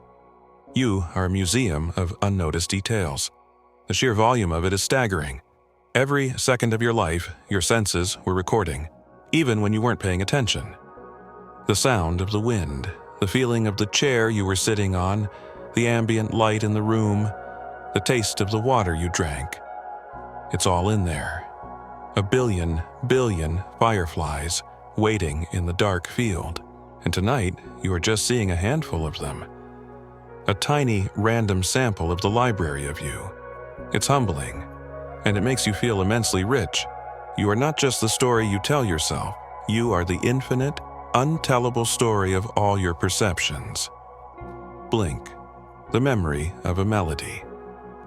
You are a museum of unnoticed details. The sheer volume of it is staggering. Every second of your life, your senses were recording, even when you weren't paying attention. The sound of the wind, the feeling of the chair you were sitting on, the ambient light in the room, the taste of the water you drank. It's all in there. A billion fireflies waiting in the dark field. And tonight, you are just seeing a handful of them. A tiny, random sample of the library of you. It's humbling, and it makes you feel immensely rich. You are not just the story you tell yourself. You are the infinite, untellable story of all your perceptions. Blink, the memory of a melody.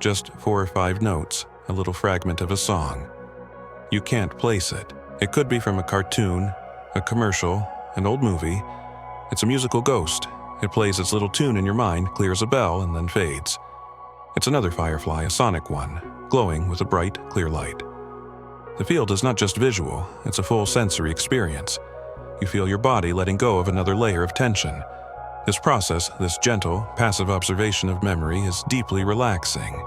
Just 4 or 5 notes, a little fragment of a song. You can't place it. It could be from a cartoon, a commercial, an old movie. It's a musical ghost. It plays its little tune in your mind, clears a bell, and then fades. It's another firefly, a sonic one, glowing with a bright, clear light. The field is not just visual, it's a full sensory experience. You feel your body letting go of another layer of tension. This process, this gentle, passive observation of memory, is deeply relaxing.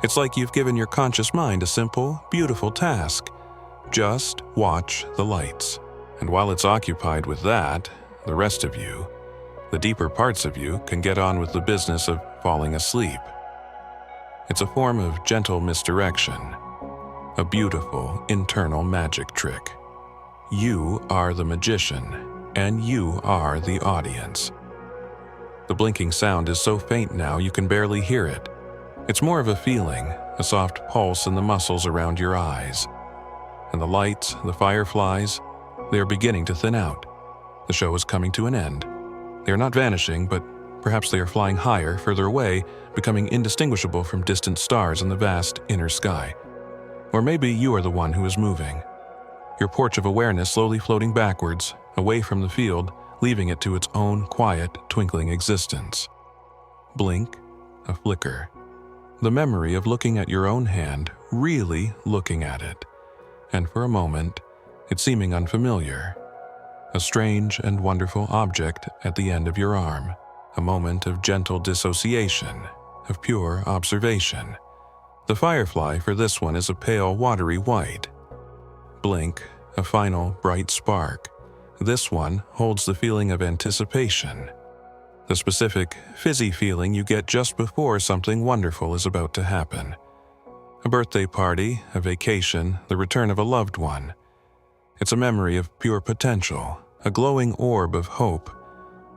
It's like you've given your conscious mind a simple, beautiful task. Just watch the lights. And while it's occupied with that, the rest of you, the deeper parts of you, can get on with the business of falling asleep. It's a form of gentle misdirection, a beautiful internal magic trick. You are the magician, and you are the audience. The blinking sound is so faint now you can barely hear it. It's more of a feeling, a soft pulse in the muscles around your eyes. And the lights, the fireflies, they are beginning to thin out. The show is coming to an end. They are not vanishing, but perhaps they are flying higher, further away, becoming indistinguishable from distant stars in the vast inner sky. Or maybe you are the one who is moving. Your porch of awareness slowly floating backwards, away from the field, leaving it to its own quiet, twinkling existence. Blink, a flicker. The memory of looking at your own hand, really looking at it. And for a moment, it seeming unfamiliar. A strange and wonderful object at the end of your arm. A moment of gentle dissociation, of pure observation. The firefly for this one is a pale, watery white. Blink, a final, bright spark. This one holds the feeling of anticipation. The specific, fizzy feeling you get just before something wonderful is about to happen. A birthday party, a vacation, the return of a loved one. It's a memory of pure potential, a glowing orb of hope,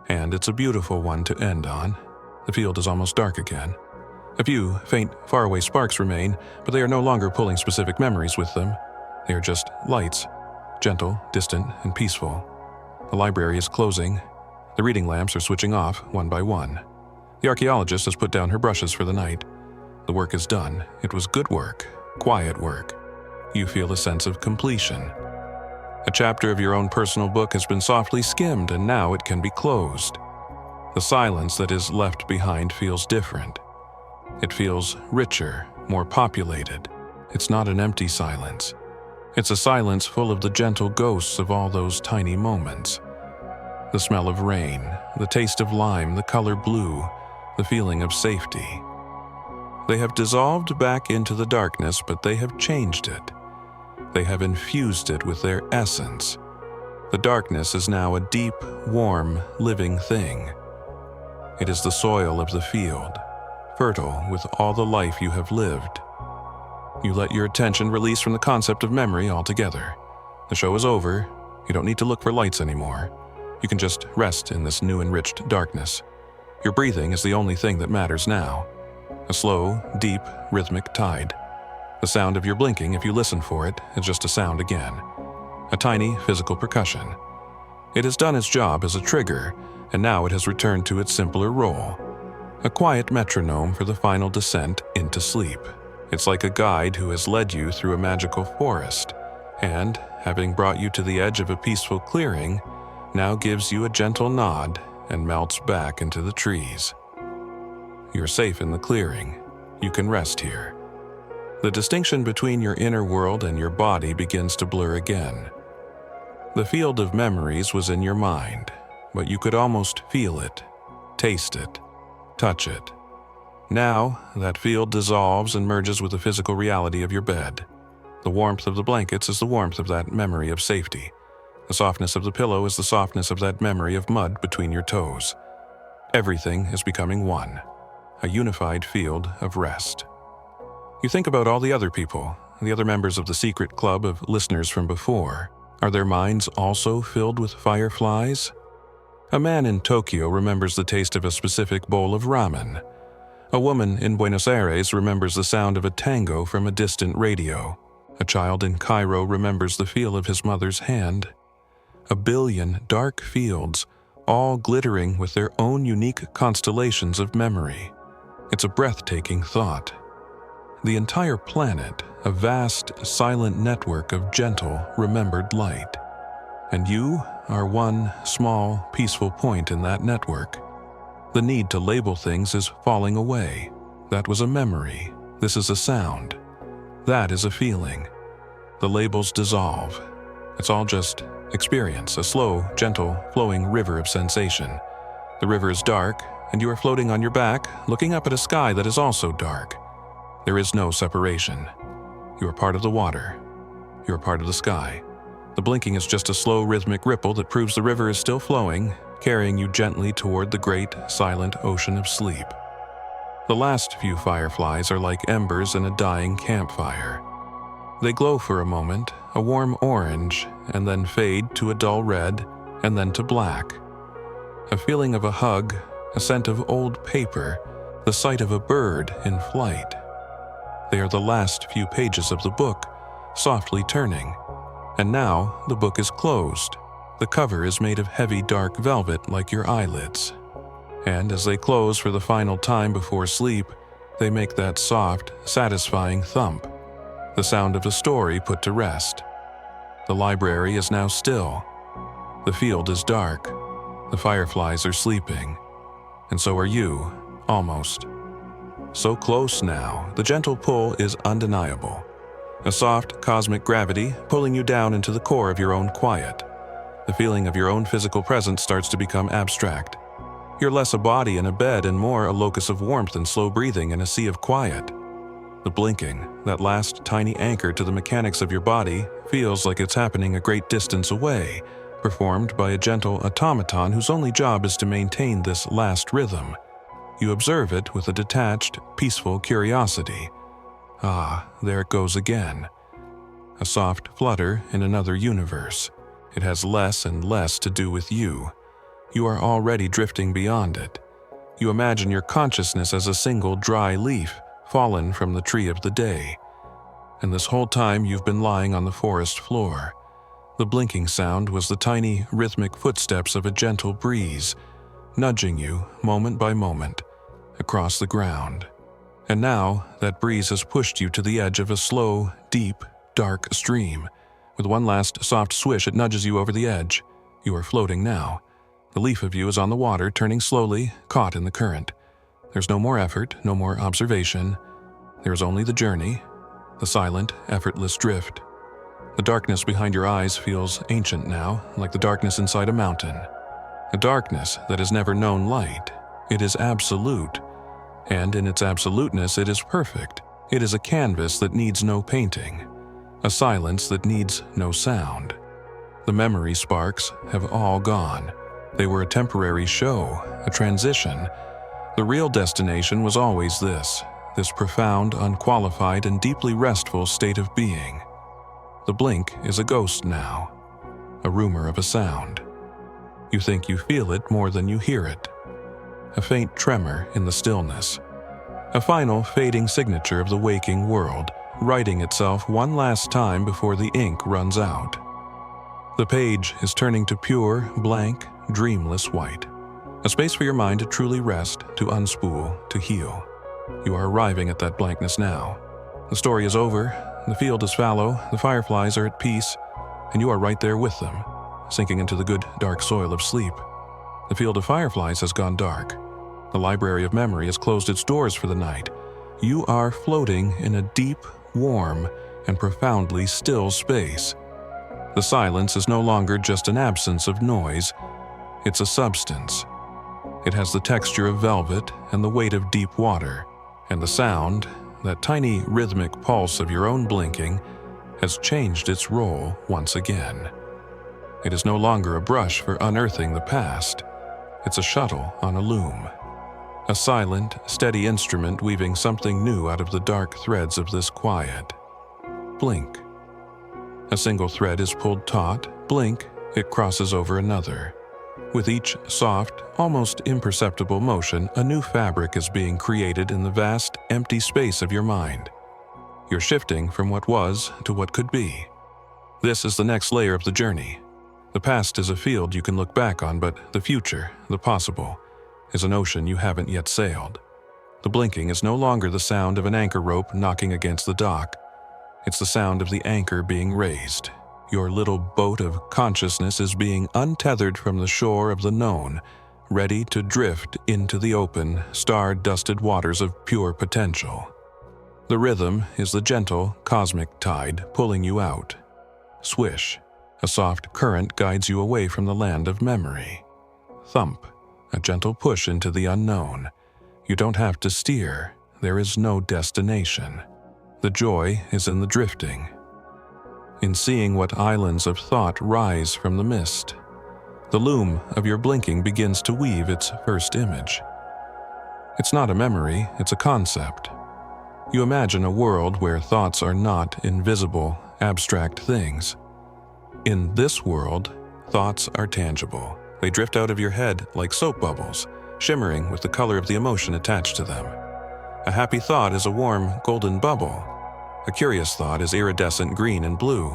and it's a beautiful one to end on. The field is almost dark again. A few faint, faraway sparks remain, but they are no longer pulling specific memories with them. They are just lights, gentle, distant, and peaceful. The library is closing. The reading lamps are switching off, one by one. The archaeologist has put down her brushes for the night. The work is done. It was good work, quiet work. You feel a sense of completion. A chapter of your own personal book has been softly skimmed, and now it can be closed. The silence that is left behind feels different. It feels richer, more populated. It's not an empty silence. It's a silence full of the gentle ghosts of all those tiny moments. The smell of rain, the taste of lime, the color blue, the feeling of safety. They have dissolved back into the darkness, but they have changed it. They have infused it with their essence. The darkness is now a deep, warm, living thing. It is the soil of the field, fertile with all the life you have lived. You let your attention release from the concept of memory altogether. The show is over. You don't need to look for lights anymore. You can just rest in this new enriched darkness. Your breathing is the only thing that matters now. A slow, deep, rhythmic tide. The sound of your blinking, if you listen for it, is just a sound again. A tiny physical percussion. It has done its job as a trigger, and now it has returned to its simpler role. A quiet metronome for the final descent into sleep. It's like a guide who has led you through a magical forest, and, having brought you to the edge of a peaceful clearing, now gives you a gentle nod and melts back into the trees. You're safe in the clearing. You can rest here. The distinction between your inner world and your body begins to blur again. The field of memories was in your mind, but you could almost feel it, taste it, touch it. Now, that field dissolves and merges with the physical reality of your bed. The warmth of the blankets is the warmth of that memory of safety. The softness of the pillow is the softness of that memory of mud between your toes. Everything is becoming one, a unified field of rest. You think about all the other people, the other members of the secret club of listeners from before. Are their minds also filled with fireflies? A man in Tokyo remembers the taste of a specific bowl of ramen. A woman in Buenos Aires remembers the sound of a tango from a distant radio. A child in Cairo remembers the feel of his mother's hand. A billion dark fields, all glittering with their own unique constellations of memory. It's a breathtaking thought. the entire planet, a vast, silent network of gentle, remembered light. And you are one small, peaceful point in that network. The need to label things is falling away. That was a memory. This is a sound. That is a feeling. The labels dissolve. It's all just experience, a slow, gentle, flowing river of sensation. The river is dark, and you are floating on your back, looking up at a sky that is also dark. There is no separation. You are part of the water. You are part of the sky. The blinking is just a slow, rhythmic ripple that proves the river is still flowing, carrying you gently toward the great, silent ocean of sleep. The last few fireflies are like embers in a dying campfire. They glow for a moment, a warm orange, and then fade to a dull red, and then to black. A feeling of a hug, a scent of old paper, the sight of a bird in flight. They are the last few pages of the book, softly turning. And now the book is closed. The cover is made of heavy dark velvet like your eyelids. And as they close for the final time before sleep, they make that soft, satisfying thump, the sound of a story put to rest. The library is now still. The field is dark. The fireflies are sleeping. And so are you, almost. So close now, the gentle pull is undeniable. A soft, cosmic gravity pulling you down into the core of your own quiet. The feeling of your own physical presence starts to become abstract. You're less a body in a bed and more a locus of warmth and slow breathing in a sea of quiet. The blinking, that last tiny anchor to the mechanics of your body, feels like it's happening a great distance away, performed by a gentle automaton whose only job is to maintain this last rhythm. You observe it with a detached, peaceful curiosity. Ah, there it goes again. A soft flutter in another universe. It has less and less to do with you. You are already drifting beyond it. You imagine your consciousness as a single dry leaf fallen from the tree of the day. And this whole time you've been lying on the forest floor. The blinking sound was the tiny, rhythmic footsteps of a gentle breeze, nudging you, moment by moment, across the ground. And now, that breeze has pushed you to the edge of a slow, deep, dark stream. With one last soft swish, it nudges you over the edge. You are floating now. The leaf of you is on the water, turning slowly, caught in the current. There's no more effort, no more observation. There is only the journey, the silent, effortless drift. The darkness behind your eyes feels ancient now, like the darkness inside a mountain. A darkness that has never known light. It is absolute. And in its absoluteness, it is perfect. It is a canvas that needs no painting. A silence that needs no sound. The memory sparks have all gone. They were a temporary show, a transition. The real destination was always this profound, unqualified, and deeply restful state of being. The blink is a ghost now, a rumor of a sound. You think you feel it more than you hear it. A faint tremor in the stillness. A final fading signature of the waking world, writing itself one last time before the ink runs out. The page is turning to pure, blank, dreamless white. A space for your mind to truly rest, to unspool, to heal. You are arriving at that blankness now. The story is over, the field is fallow, the fireflies are at peace, and you are right there with them, sinking into the good, dark soil of sleep. The field of fireflies has gone dark. The library of memory has closed its doors for the night. You are floating in a deep, warm, and profoundly still space. The silence is no longer just an absence of noise, it's a substance. It has the texture of velvet and the weight of deep water, and the sound, that tiny rhythmic pulse of your own blinking, has changed its role once again. It is no longer a brush for unearthing the past. It's a shuttle on a loom. A silent, steady instrument weaving something new out of the dark threads of this quiet. Blink. A single thread is pulled taut. Blink, it crosses over another. With each soft, almost imperceptible motion, a new fabric is being created in the vast, empty space of your mind. You're shifting from what was to what could be. This is the next layer of the journey. The past is a field you can look back on, but the future, the possible, is an ocean you haven't yet sailed. The blinking is no longer the sound of an anchor rope knocking against the dock. It's the sound of the anchor being raised. Your little boat of consciousness is being untethered from the shore of the known, ready to drift into the open, star-dusted waters of pure potential. The rhythm is the gentle, cosmic tide pulling you out. Swish, a soft current guides you away from the land of memory. Thump, a gentle push into the unknown. You don't have to steer. There is no destination. The joy is in the drifting, in seeing what islands of thought rise from the mist. The loom of your blinking begins to weave its first image. It's not a memory, it's a concept. You imagine a world where thoughts are not invisible, abstract things. In this world, thoughts are tangible. They drift out of your head like soap bubbles, shimmering with the color of the emotion attached to them. A happy thought is a warm, golden bubble. A curious thought is iridescent green and blue.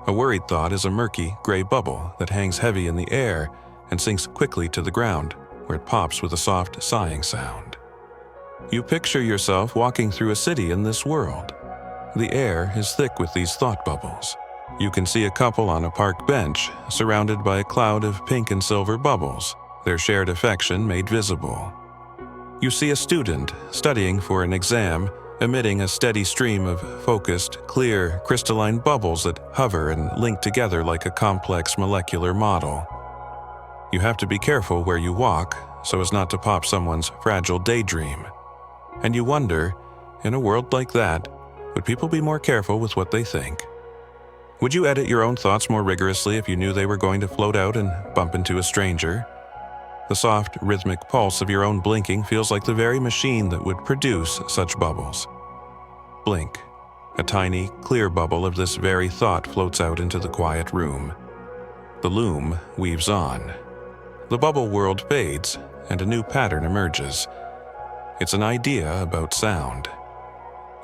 A worried thought is a murky, gray bubble that hangs heavy in the air and sinks quickly to the ground, where it pops with a soft, sighing sound. You picture yourself walking through a city in this world. The air is thick with these thought bubbles. You can see a couple on a park bench, surrounded by a cloud of pink and silver bubbles, their shared affection made visible. You see a student studying for an exam, emitting a steady stream of focused, clear, crystalline bubbles that hover and link together like a complex molecular model. You have to be careful where you walk so as not to pop someone's fragile daydream. And you wonder, in a world like that, would people be more careful with what they think? Would you edit your own thoughts more rigorously if you knew they were going to float out and bump into a stranger? The soft, rhythmic pulse of your own blinking feels like the very machine that would produce such bubbles. Blink. A tiny, clear bubble of this very thought floats out into the quiet room. The loom weaves on. The bubble world fades, and a new pattern emerges. It's an idea about sound.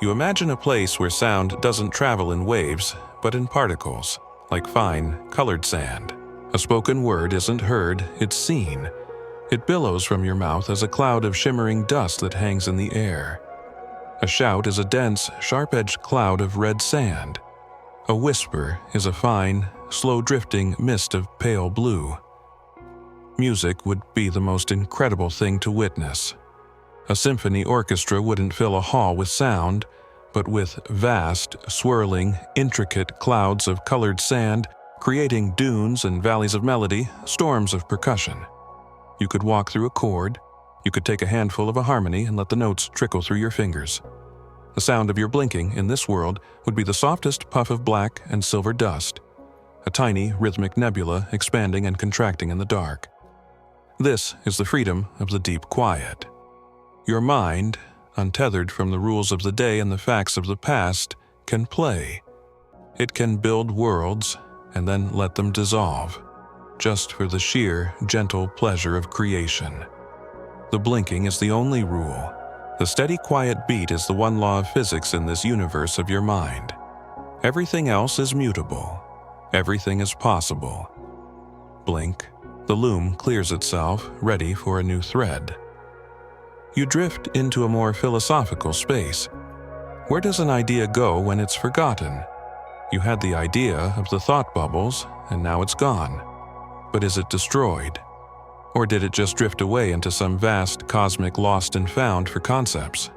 You imagine a place where sound doesn't travel in waves, but in particles, like fine, colored sand. A spoken word isn't heard, it's seen. It billows from your mouth as a cloud of shimmering dust that hangs in the air. A shout is a dense, sharp-edged cloud of red sand. A whisper is a fine, slow-drifting mist of pale blue. Music would be the most incredible thing to witness. A symphony orchestra wouldn't fill a hall with sound, but with vast, swirling, intricate clouds of colored sand, creating dunes and valleys of melody, storms of percussion. You could walk through a chord. You could take a handful of a harmony and let the notes trickle through your fingers. The sound of your blinking in this world would be the softest puff of black and silver dust, a tiny rhythmic nebula expanding and contracting in the dark. This is the freedom of the deep quiet. Your mind, untethered from the rules of the day and the facts of the past, can play. It can build worlds and then let them dissolve, just for the sheer, gentle pleasure of creation. The blinking is the only rule. The steady, quiet beat is the one law of physics in this universe of your mind. Everything else is mutable. Everything is possible. Blink. The loom clears itself, ready for a new thread. You drift into a more philosophical space. Where does an idea go when it's forgotten? You had the idea of the thought bubbles, and now it's gone. But is it destroyed? Or did it just drift away into some vast cosmic lost and found for concepts?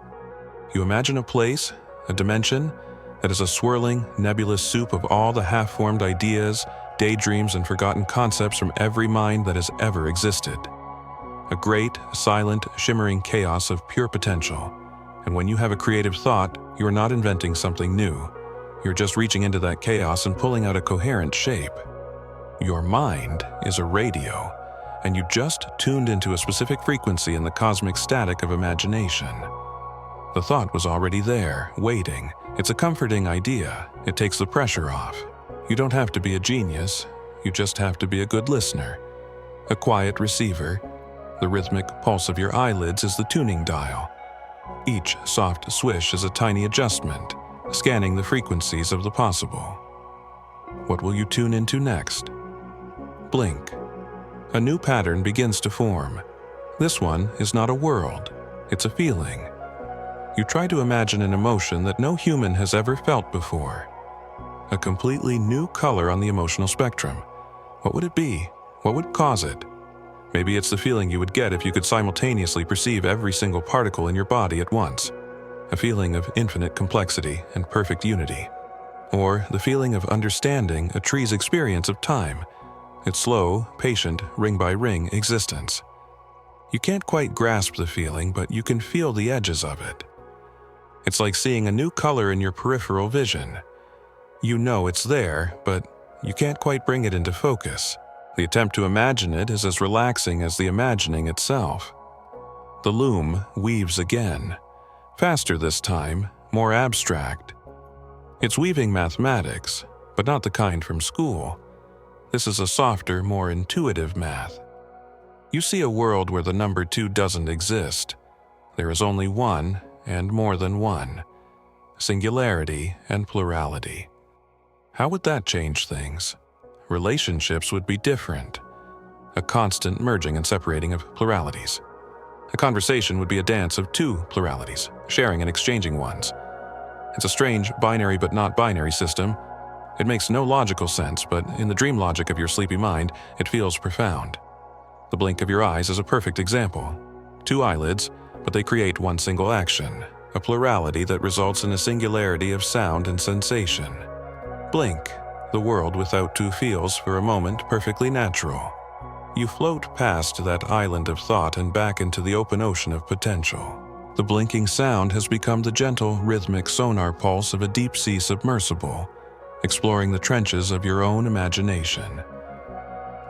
You imagine a place, a dimension, that is a swirling, nebulous soup of all the half-formed ideas, daydreams, and forgotten concepts from every mind that has ever existed. A great, silent, shimmering chaos of pure potential. And when you have a creative thought, you are not inventing something new. You're just reaching into that chaos and pulling out a coherent shape. Your mind is a radio, and you just tuned into a specific frequency in the cosmic static of imagination. The thought was already there, waiting. It's a comforting idea. It takes the pressure off. You don't have to be a genius. You just have to be a good listener. A quiet receiver. The rhythmic pulse of your eyelids is the tuning dial. Each soft swish is a tiny adjustment, scanning the frequencies of the possible. What will you tune into next? Blink. A new pattern begins to form. This one is not a world. It's a feeling. You try to imagine an emotion that no human has ever felt before. A completely new color on the emotional spectrum. What would it be? What would cause it? Maybe it's the feeling you would get if you could simultaneously perceive every single particle in your body at once. A feeling of infinite complexity and perfect unity. Or the feeling of understanding a tree's experience of time, its slow, patient, ring-by-ring existence. You can't quite grasp the feeling, but you can feel the edges of it. It's like seeing a new color in your peripheral vision. You know it's there, but you can't quite bring it into focus. The attempt to imagine it is as relaxing as the imagining itself. The loom weaves again, faster this time, more abstract. It's weaving mathematics, but not the kind from school. This is a softer, more intuitive math. You see a world where the number 2 doesn't exist. There is only one and more than one. Singularity and plurality. How would that change things? Relationships would be different. A constant merging and separating of pluralities. A conversation would be a dance of 2 pluralities, sharing and exchanging ones. It's a strange binary but not binary system. It makes no logical sense, but in the dream logic of your sleepy mind, it feels profound. The blink of your eyes is a perfect example. 2 eyelids, but they create one single action, a plurality that results in a singularity of sound and sensation. Blink, the world without 2 feels for a moment perfectly natural. You float past that island of thought and back into the open ocean of potential. The blinking sound has become the gentle, rhythmic sonar pulse of a deep-sea submersible, exploring the trenches of your own imagination.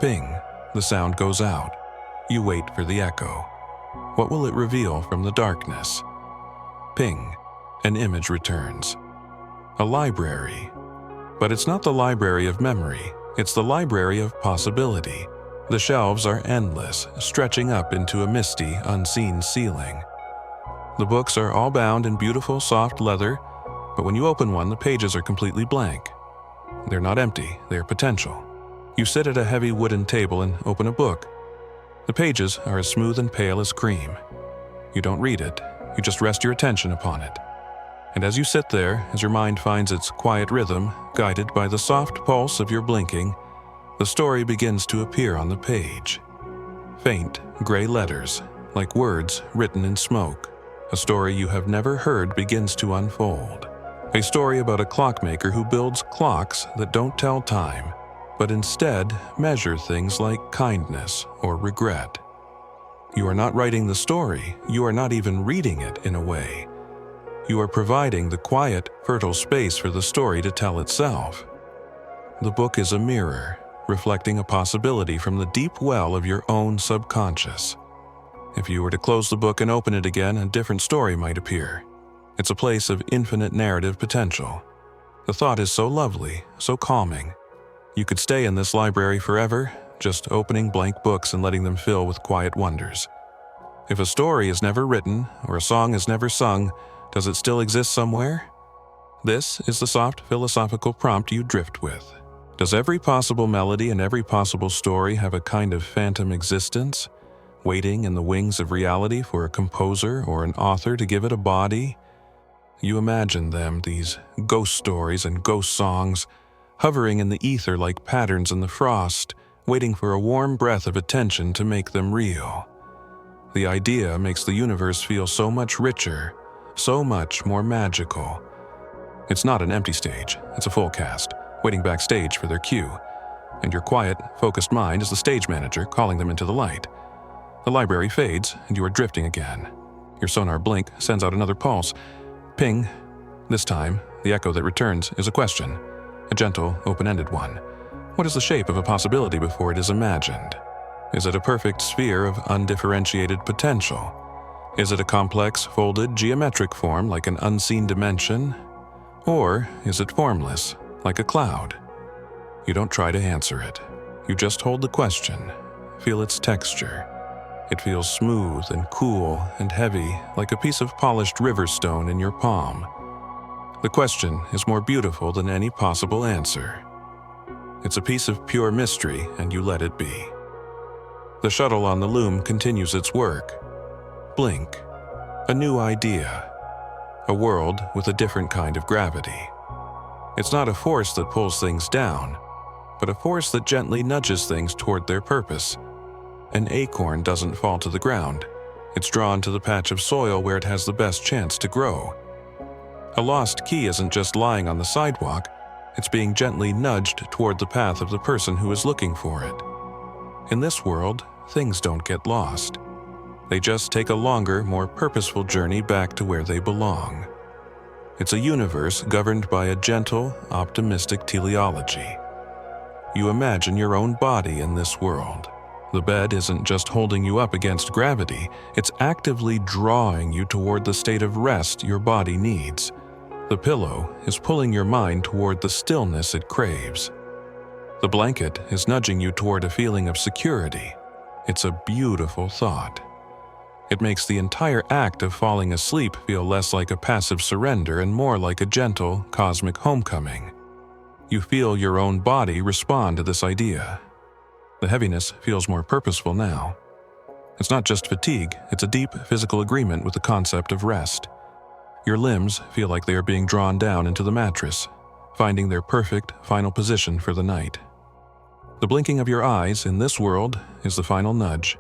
Ping, the sound goes out. You wait for the echo. What will it reveal from the darkness? Ping, an image returns. A library. But it's not the library of memory, it's the library of possibility. The shelves are endless, stretching up into a misty, unseen ceiling. The books are all bound in beautiful, soft leather, but when you open one, the pages are completely blank. They're not empty, they're potential. You sit at a heavy wooden table and open a book. The pages are as smooth and pale as cream. You don't read it, you just rest your attention upon it. And as you sit there, as your mind finds its quiet rhythm, guided by the soft pulse of your blinking, the story begins to appear on the page. Faint, gray letters, like words written in smoke. A story you have never heard begins to unfold. A story about a clockmaker who builds clocks that don't tell time, but instead measure things like kindness or regret. You are not writing the story, you are not even reading it in a way. You are providing the quiet, fertile space for the story to tell itself. The book is a mirror, reflecting a possibility from the deep well of your own subconscious. If you were to close the book and open it again, a different story might appear. It's a place of infinite narrative potential. The thought is so lovely, so calming. You could stay in this library forever, just opening blank books and letting them fill with quiet wonders. If a story is never written, or a song is never sung, does it still exist somewhere? This is the soft philosophical prompt you drift with. Does every possible melody and every possible story have a kind of phantom existence, waiting in the wings of reality for a composer or an author to give it a body? You imagine them, these ghost stories and ghost songs, hovering in the ether like patterns in the frost, waiting for a warm breath of attention to make them real. The idea makes the universe feel so much richer, so much more magical. It's not an empty stage, it's a full cast, waiting backstage for their cue, and your quiet, focused mind is the stage manager calling them into the light. The library fades, and you are drifting again. Your sonar blink sends out another pulse. Ping. This time, the echo that returns is a question, a gentle, open-ended one. What is the shape of a possibility before it is imagined? Is it a perfect sphere of undifferentiated potential? Is it a complex, folded, geometric form like an unseen dimension? Or is it formless, like a cloud? You don't try to answer it. You just hold the question, feel its texture. It feels smooth and cool and heavy, like a piece of polished river stone in your palm. The question is more beautiful than any possible answer. It's a piece of pure mystery, and you let it be. The shuttle on the loom continues its work. Blink. A new idea. a world with a different kind of gravity. It's not a force that pulls things down, but a force that gently nudges things toward their purpose. An acorn doesn't fall to the ground. It's drawn to the patch of soil where it has the best chance to grow. A lost key isn't just lying on the sidewalk, it's being gently nudged toward the path of the person who is looking for it. In this world, things don't get lost. They just take a longer, more purposeful journey back to where they belong. It's a universe governed by a gentle, optimistic teleology. You imagine your own body in this world. The bed isn't just holding you up against gravity, it's actively drawing you toward the state of rest your body needs. The pillow is pulling your mind toward the stillness it craves. The blanket is nudging you toward a feeling of security. It's a beautiful thought. It makes the entire act of falling asleep feel less like a passive surrender and more like a gentle, cosmic homecoming. You feel your own body respond to this idea. The heaviness feels more purposeful now. It's not just fatigue, it's a deep physical agreement with the concept of rest. Your limbs feel like they are being drawn down into the mattress, finding their perfect final position for the night. The blinking of your eyes in this world is the final nudge.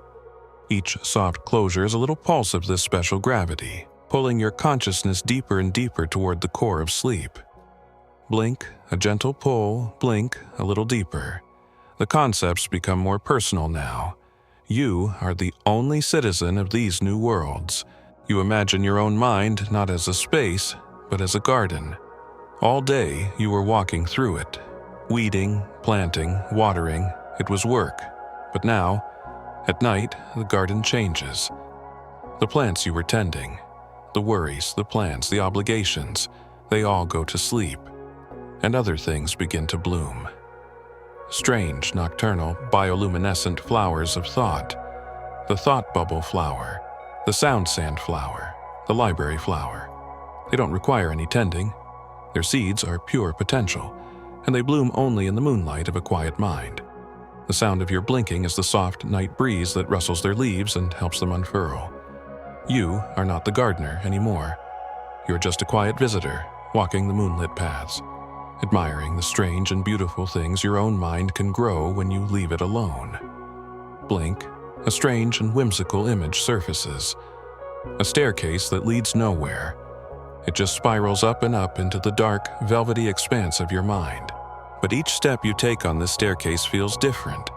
Each soft closure is a little pulse of this special gravity, pulling your consciousness deeper and deeper toward the core of sleep. Blink, a gentle pull, blink, a little deeper. The concepts become more personal now. You are the only citizen of these new worlds. You imagine your own mind not as a space, but as a garden. All day you were walking through it. Weeding, planting, watering, it was work. But now, at night, the garden changes. The plants you were tending, the worries, the plans, the obligations, they all go to sleep. And other things begin to bloom. Strange, nocturnal, bioluminescent flowers of thought. The thought bubble flower, the sound sand flower, the library flower. They don't require any tending. Their seeds are pure potential, and they bloom only in the moonlight of a quiet mind. The sound of your blinking is the soft night breeze that rustles their leaves and helps them unfurl. You are not the gardener anymore. You're just a quiet visitor, walking the moonlit paths, admiring the strange and beautiful things your own mind can grow when you leave it alone. Blink, a strange and whimsical image surfaces. A staircase that leads nowhere. It just spirals up and up into the dark, velvety expanse of your mind. But each step you take on this staircase feels different.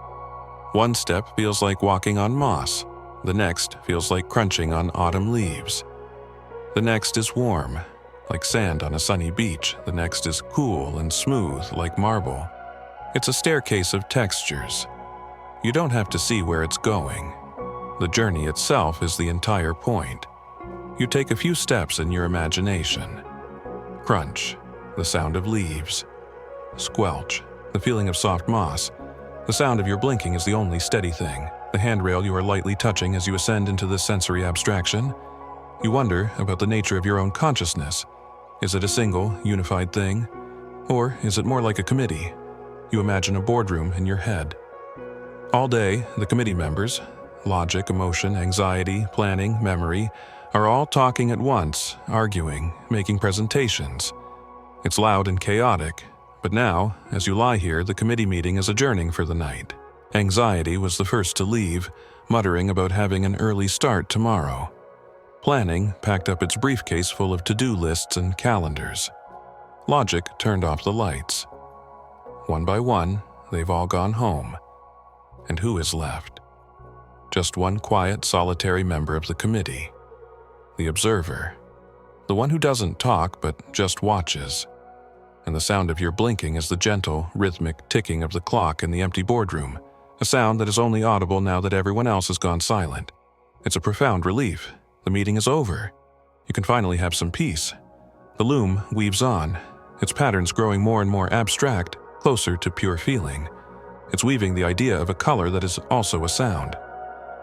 One step feels like walking on moss. The next feels like crunching on autumn leaves. The next is warm, like sand on a sunny beach. The next is cool and smooth, like marble. It's a staircase of textures. You don't have to see where it's going. The journey itself is the entire point. You take a few steps in your imagination. Crunch, the sound of leaves. Squelch, the feeling of soft moss. The sound of your blinking is the only steady thing. The handrail you are lightly touching as you ascend into this sensory abstraction. You wonder about the nature of your own consciousness. Is it a single, unified thing? Or is it more like a committee? You imagine a boardroom in your head. All day, the committee members, logic, emotion, anxiety, planning, memory, are all talking at once, arguing, making presentations. It's loud and chaotic, but now, as you lie here, the committee meeting is adjourning for the night. Anxiety was the first to leave, muttering about having an early start tomorrow. Planning packed up its briefcase full of to-do lists and calendars. Logic turned off the lights. One by one, they've all gone home. And who is left? Just one quiet, solitary member of the committee. The observer. The one who doesn't talk but just watches. And the sound of your blinking is the gentle, rhythmic ticking of the clock in the empty boardroom, a sound that is only audible now that everyone else has gone silent. It's a profound relief. The meeting is over. You can finally have some peace. The loom weaves on, its patterns growing more and more abstract, closer to pure feeling. It's weaving the idea of a color that is also a sound.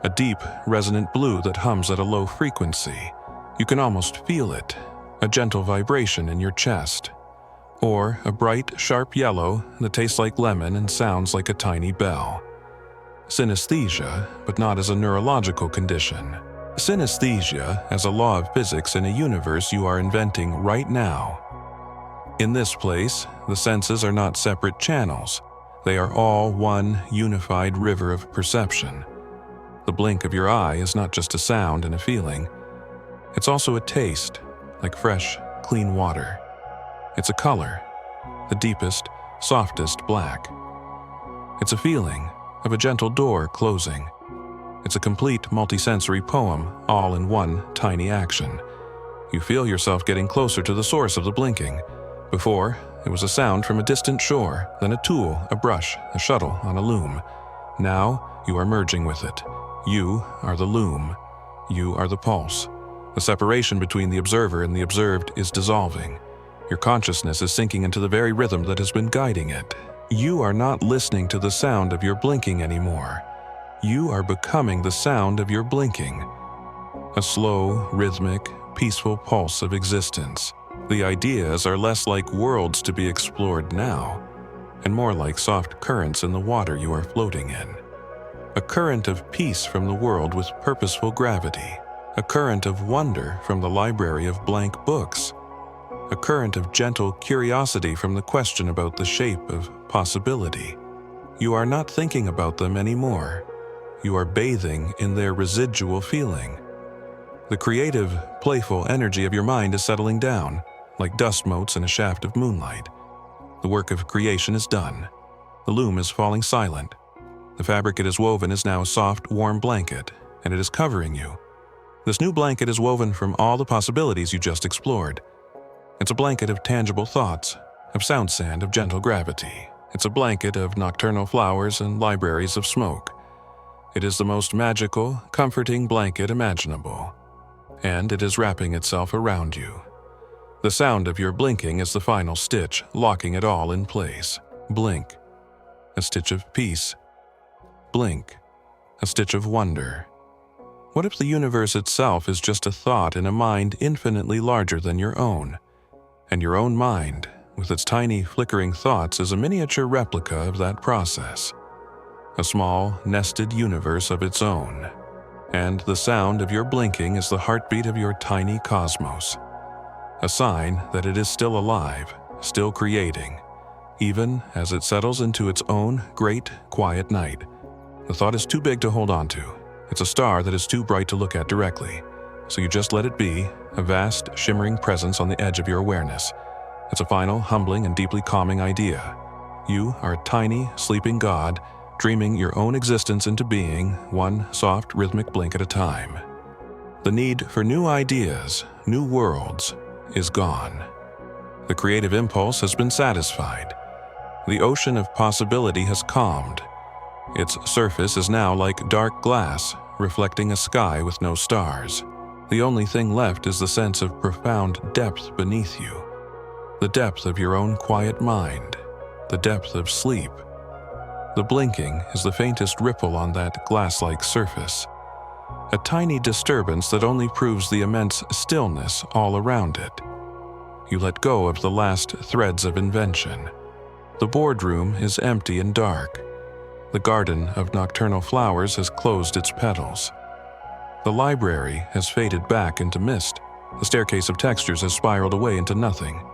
A deep, resonant blue that hums at a low frequency. You can almost feel it, a gentle vibration in your chest. Or a bright, sharp yellow that tastes like lemon and sounds like a tiny bell. Synesthesia, but not as a neurological condition. Synesthesia as a law of physics in a universe you are inventing right now. In this place, the senses are not separate channels. They are all one unified river of perception. The blink of your eye is not just a sound and a feeling. It's also a taste, like fresh, clean water. It's a color, the deepest, softest black. It's a feeling of a gentle door closing. It's a complete multisensory poem, all in one tiny action. You feel yourself getting closer to the source of the blinking. Before, it was a sound from a distant shore, then a tool, a brush, a shuttle on a loom. Now, you are merging with it. You are the loom. You are the pulse. The separation between the observer and the observed is dissolving. Your consciousness is sinking into the very rhythm that has been guiding it. You are not listening to the sound of your blinking anymore. You are becoming the sound of your blinking. A slow, rhythmic, peaceful pulse of existence. The ideas are less like worlds to be explored now, and more like soft currents in the water you are floating in. A current of peace from the world with purposeful gravity. A current of wonder from the library of blank books. A current of gentle curiosity from the question about the shape of possibility. You are not thinking about them anymore. You are bathing in their residual feeling. The creative, playful energy of your mind is settling down, like dust motes in a shaft of moonlight. The work of creation is done. The loom is falling silent. The fabric it is woven is now a soft, warm blanket, and it is covering you. This new blanket is woven from all the possibilities you just explored. It's a blanket of tangible thoughts, of sound sand, of gentle gravity. It's a blanket of nocturnal flowers and libraries of smoke. It is the most magical, comforting blanket imaginable, and it is wrapping itself around you. The sound of your blinking is the final stitch, locking it all in place. Blink, a stitch of peace. Blink, a stitch of wonder. What if the universe itself is just a thought in a mind infinitely larger than your own? And your own mind, with its tiny flickering thoughts, is a miniature replica of that process. A small, nested universe of its own. And the sound of your blinking is the heartbeat of your tiny cosmos. A sign that it is still alive, still creating, even as it settles into its own great, quiet night. The thought is too big to hold on to. It's a star that is too bright to look at directly, so you just let it be, a vast, shimmering presence on the edge of your awareness. It's a final, humbling, and deeply calming idea. You are a tiny, sleeping god, dreaming your own existence into being, one soft, rhythmic blink at a time. The need for new ideas, new worlds, is gone. The creative impulse has been satisfied. The ocean of possibility has calmed. Its surface is now like dark glass, reflecting a sky with no stars. The only thing left is the sense of profound depth beneath you. The depth of your own quiet mind. The depth of sleep. The blinking is the faintest ripple on that glass-like surface. A tiny disturbance that only proves the immense stillness all around it. You let go of the last threads of invention. The boardroom is empty and dark. The garden of nocturnal flowers has closed its petals. The library has faded back into mist. The staircase of textures has spiraled away into nothing.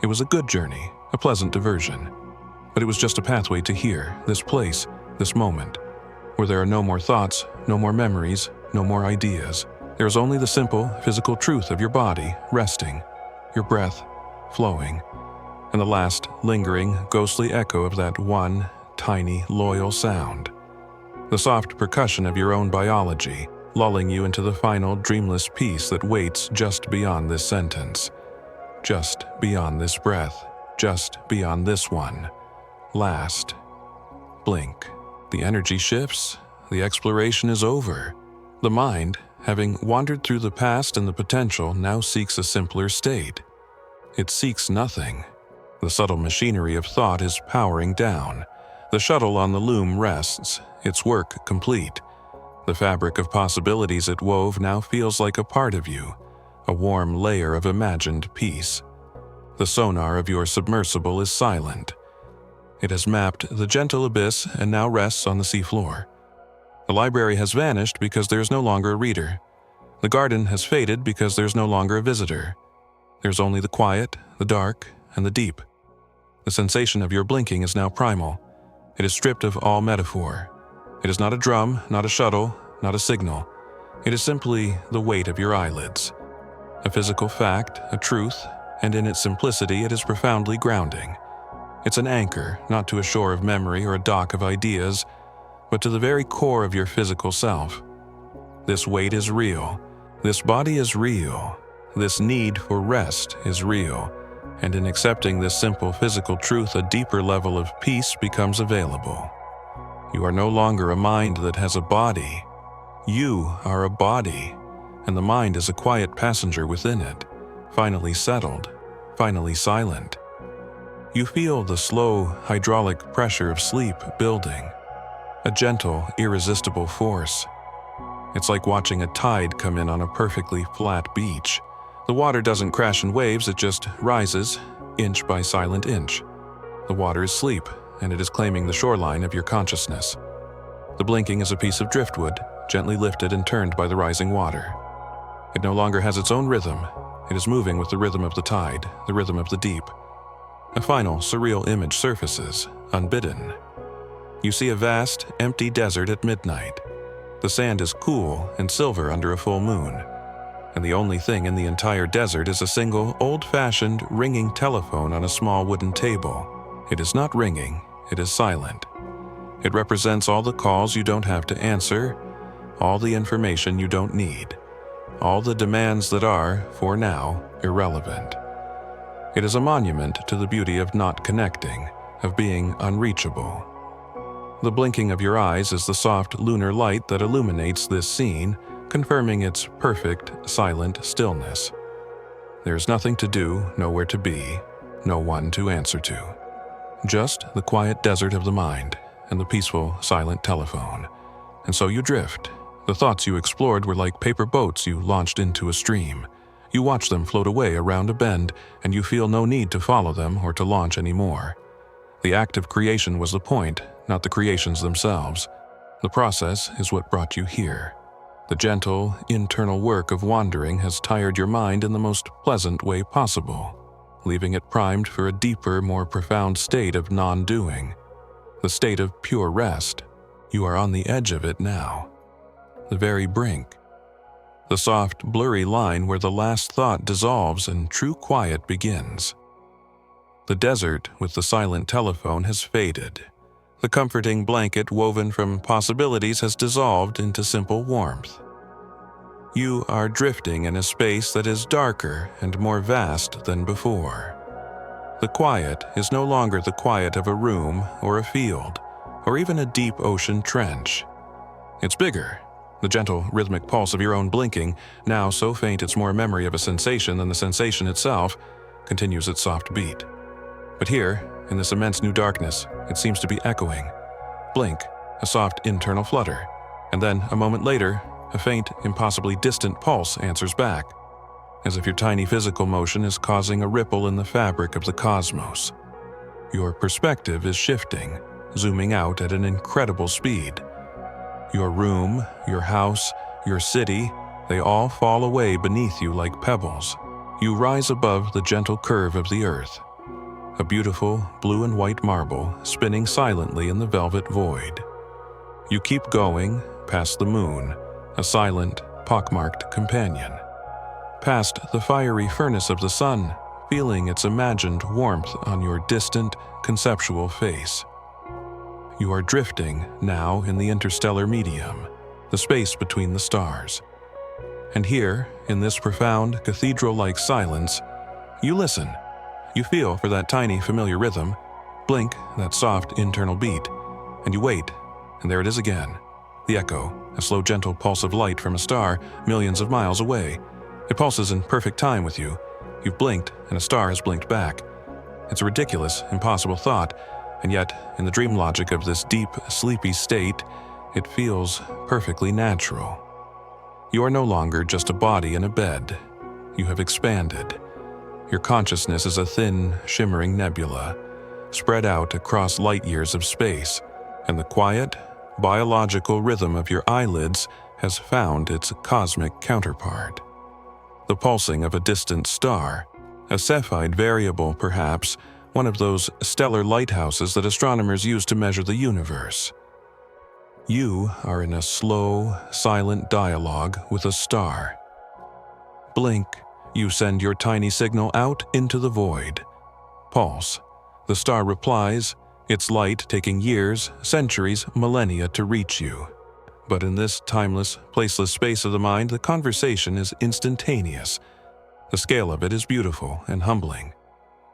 It was a good journey, a pleasant diversion. But it was just a pathway to here, this place, this moment, where there are no more thoughts, no more memories, no more ideas. There is only the simple, physical truth of your body resting, your breath flowing, and the last, lingering, ghostly echo of that one, tiny, loyal sound. The soft percussion of your own biology, lulling you into the final, dreamless peace that waits just beyond this sentence, just beyond this breath, just beyond this one. Last. Blink. The energy shifts. The exploration is over. The mind, having wandered through the past and the potential, now seeks a simpler state. It seeks nothing. The subtle machinery of thought is powering down. The shuttle on the loom rests, its work complete. The fabric of possibilities it wove now feels like a part of you, a warm layer of imagined peace. The sonar of your submersible is silent. It has mapped the gentle abyss and now rests on the seafloor. The library has vanished because there is no longer a reader. The garden has faded because there's no longer a visitor. There's only the quiet, the dark, and the deep. The sensation of your blinking is now primal. It is stripped of all metaphor. It is not a drum, not a shuttle, not a signal. It is simply the weight of your eyelids. A physical fact, a truth, and in its simplicity it is profoundly grounding. It's an anchor, not to a shore of memory or a dock of ideas, but to the very core of your physical self. This weight is real. This body is real. This need for rest is real. And in accepting this simple physical truth, a deeper level of peace becomes available. You are no longer a mind that has a body. You are a body, and the mind is a quiet passenger within it, finally settled, finally silent. You feel the slow hydraulic pressure of sleep building, a gentle, irresistible force. It's like watching a tide come in on a perfectly flat beach. The water doesn't crash in waves, it just rises, inch by silent inch. The water is sleep, and it is claiming the shoreline of your consciousness. The blinking is a piece of driftwood, gently lifted and turned by the rising water. It no longer has its own rhythm. It is moving with the rhythm of the tide, the rhythm of the deep. A final, surreal image surfaces, unbidden. You see a vast, empty desert at midnight. The sand is cool and silver under a full moon, and the only thing in the entire desert is a single, old-fashioned, ringing telephone on a small wooden table. It is not ringing, it is silent. It represents all the calls you don't have to answer, all the information you don't need, all the demands that are, for now, irrelevant. It is a monument to the beauty of not connecting, of being unreachable. The blinking of your eyes is the soft lunar light that illuminates this scene, confirming its perfect, silent stillness. There's nothing to do, nowhere to be, no one to answer to. Just the quiet desert of the mind and the peaceful, silent telephone. And so you drift. The thoughts you explored were like paper boats you launched into a stream. You watch them float away around a bend, and you feel no need to follow them or to launch anymore. The act of creation was the point, not the creations themselves. The process is what brought you here. The gentle, internal work of wandering has tired your mind in the most pleasant way possible, leaving it primed for a deeper, more profound state of non-doing. The state of pure rest. You are on the edge of it now. The very brink. The soft, blurry line where the last thought dissolves and true quiet begins. The desert with the silent telephone has faded. The comforting blanket woven from possibilities has dissolved into simple warmth. You are drifting in a space that is darker and more vast than before. The quiet is no longer the quiet of a room or a field, or even a deep ocean trench. It's bigger. The gentle, rhythmic pulse of your own blinking, now so faint it's more a memory of a sensation than the sensation itself, continues its soft beat. But here, in this immense new darkness, it seems to be echoing. Blink, a soft internal flutter, and then, a moment later, a faint, impossibly distant pulse answers back, as if your tiny physical motion is causing a ripple in the fabric of the cosmos. Your perspective is shifting, zooming out at an incredible speed. Your room, your house, your city, they all fall away beneath you like pebbles. You rise above the gentle curve of the earth. A beautiful blue and white marble spinning silently in the velvet void. You keep going, past the moon, a silent, pockmarked companion. Past the fiery furnace of the sun, feeling its imagined warmth on your distant, conceptual face. You are drifting now in the interstellar medium, the space between the stars. And here, in this profound, cathedral-like silence, you listen. You feel for that tiny, familiar rhythm, blink that soft internal beat, and you wait, and there it is again. The echo, a slow, gentle pulse of light from a star millions of miles away. It pulses in perfect time with you. You've blinked, and a star has blinked back. It's a ridiculous, impossible thought, and yet, in the dream logic of this deep, sleepy state, it feels perfectly natural. You are no longer just a body in a bed. You have expanded. Your consciousness is a thin, shimmering nebula, spread out across light years of space, and the quiet, biological rhythm of your eyelids has found its cosmic counterpart. The pulsing of a distant star, a Cepheid variable perhaps, one of those stellar lighthouses that astronomers use to measure the universe. You are in a slow, silent dialogue with a star. Blink, you send your tiny signal out into the void. Pulse. The star replies, its light taking years, centuries, millennia to reach you. But in this timeless, placeless space of the mind, the conversation is instantaneous. The scale of it is beautiful and humbling.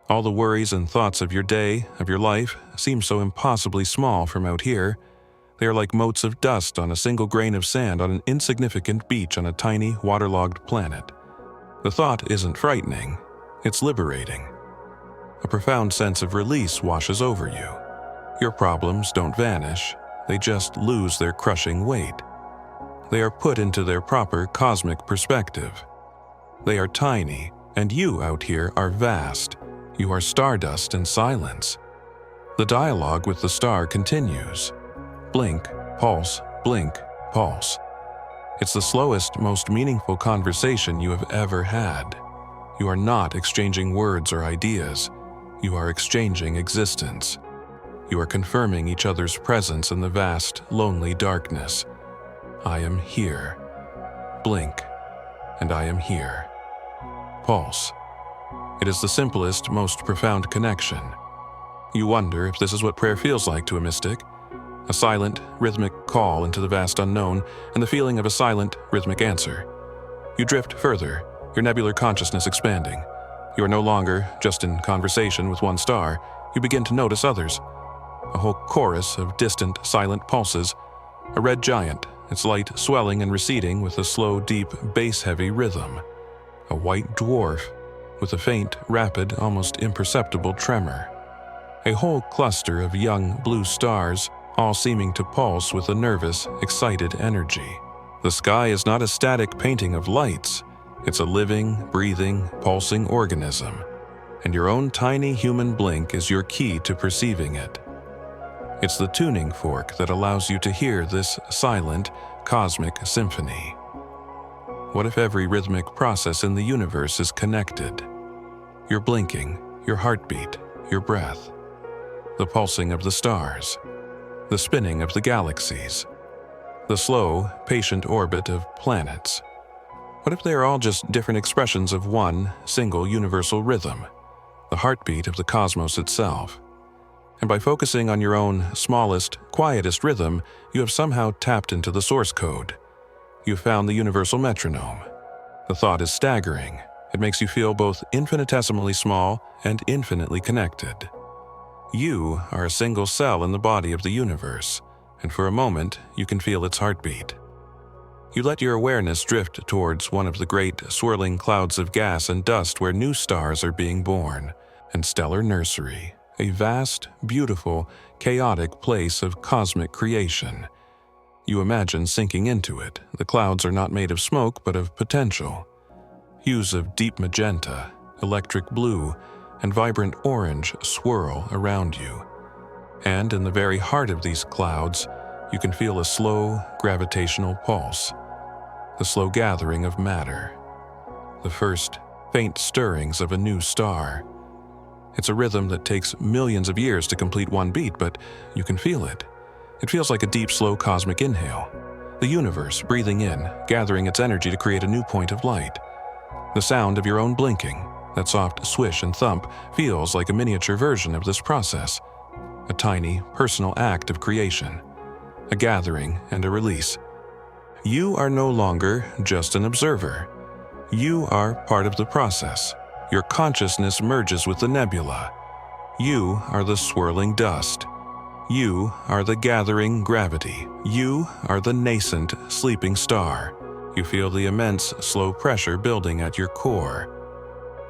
All the worries and thoughts of your day, of your life, seem so impossibly small from out here. They are like motes of dust on a single grain of sand on an insignificant beach on a tiny, waterlogged planet. The thought isn't frightening, it's liberating. A profound sense of release washes over you. Your problems don't vanish, they just lose their crushing weight. They are put into their proper cosmic perspective. They are tiny, and you out here are vast. You are stardust and silence. The dialogue with the star continues. Blink, pulse, blink, pulse. It's the slowest, most meaningful conversation you have ever had. You are not exchanging words or ideas. You are exchanging existence. You are confirming each other's presence in the vast, lonely darkness. I am here. Blink, and I am here. Pulse. It is the simplest, most profound connection. You wonder if this is what prayer feels like to a mystic. A silent, rhythmic call into the vast unknown, and the feeling of a silent, rhythmic answer. You drift further, your nebular consciousness expanding. You are no longer just in conversation with one star, you begin to notice others. A whole chorus of distant, silent pulses. A red giant, its light swelling and receding with a slow, deep, bass-heavy rhythm. A white dwarf, with a faint, rapid, almost imperceptible tremor. A whole cluster of young blue stars, all seeming to pulse with a nervous, excited energy. The sky is not a static painting of lights. It's a living, breathing, pulsing organism. And your own tiny human blink is your key to perceiving it. It's the tuning fork that allows you to hear this silent, cosmic symphony. What if every rhythmic process in the universe is connected? Your blinking, your heartbeat, your breath. The pulsing of the stars. The spinning of the galaxies. The slow, patient orbit of planets. What if they are all just different expressions of one single universal rhythm, the heartbeat of the cosmos itself? And by focusing on your own smallest, quietest rhythm, you have somehow tapped into the source code. You've found the universal metronome. The thought is staggering. It makes you feel both infinitesimally small and infinitely connected. You are a single cell in the body of the universe, and for a moment, you can feel its heartbeat. You let your awareness drift towards one of the great swirling clouds of gas and dust where new stars are being born, and stellar nursery, a vast, beautiful, chaotic place of cosmic creation. You imagine sinking into it. The clouds are not made of smoke, but of potential. Hues of deep magenta, electric blue, and vibrant orange swirl around you. And in the very heart of these clouds, you can feel a slow, gravitational pulse, the slow gathering of matter, the first faint stirrings of a new star. It's a rhythm that takes millions of years to complete one beat, but you can feel it. It feels like a deep, slow cosmic inhale. The universe breathing in, gathering its energy to create a new point of light. The sound of your own blinking, that soft swish and thump, feels like a miniature version of this process. A tiny, personal act of creation. A gathering and a release. You are no longer just an observer. You are part of the process. Your consciousness merges with the nebula. You are the swirling dust. You are the gathering gravity. You are the nascent, sleeping star. You feel the immense, slow pressure building at your core.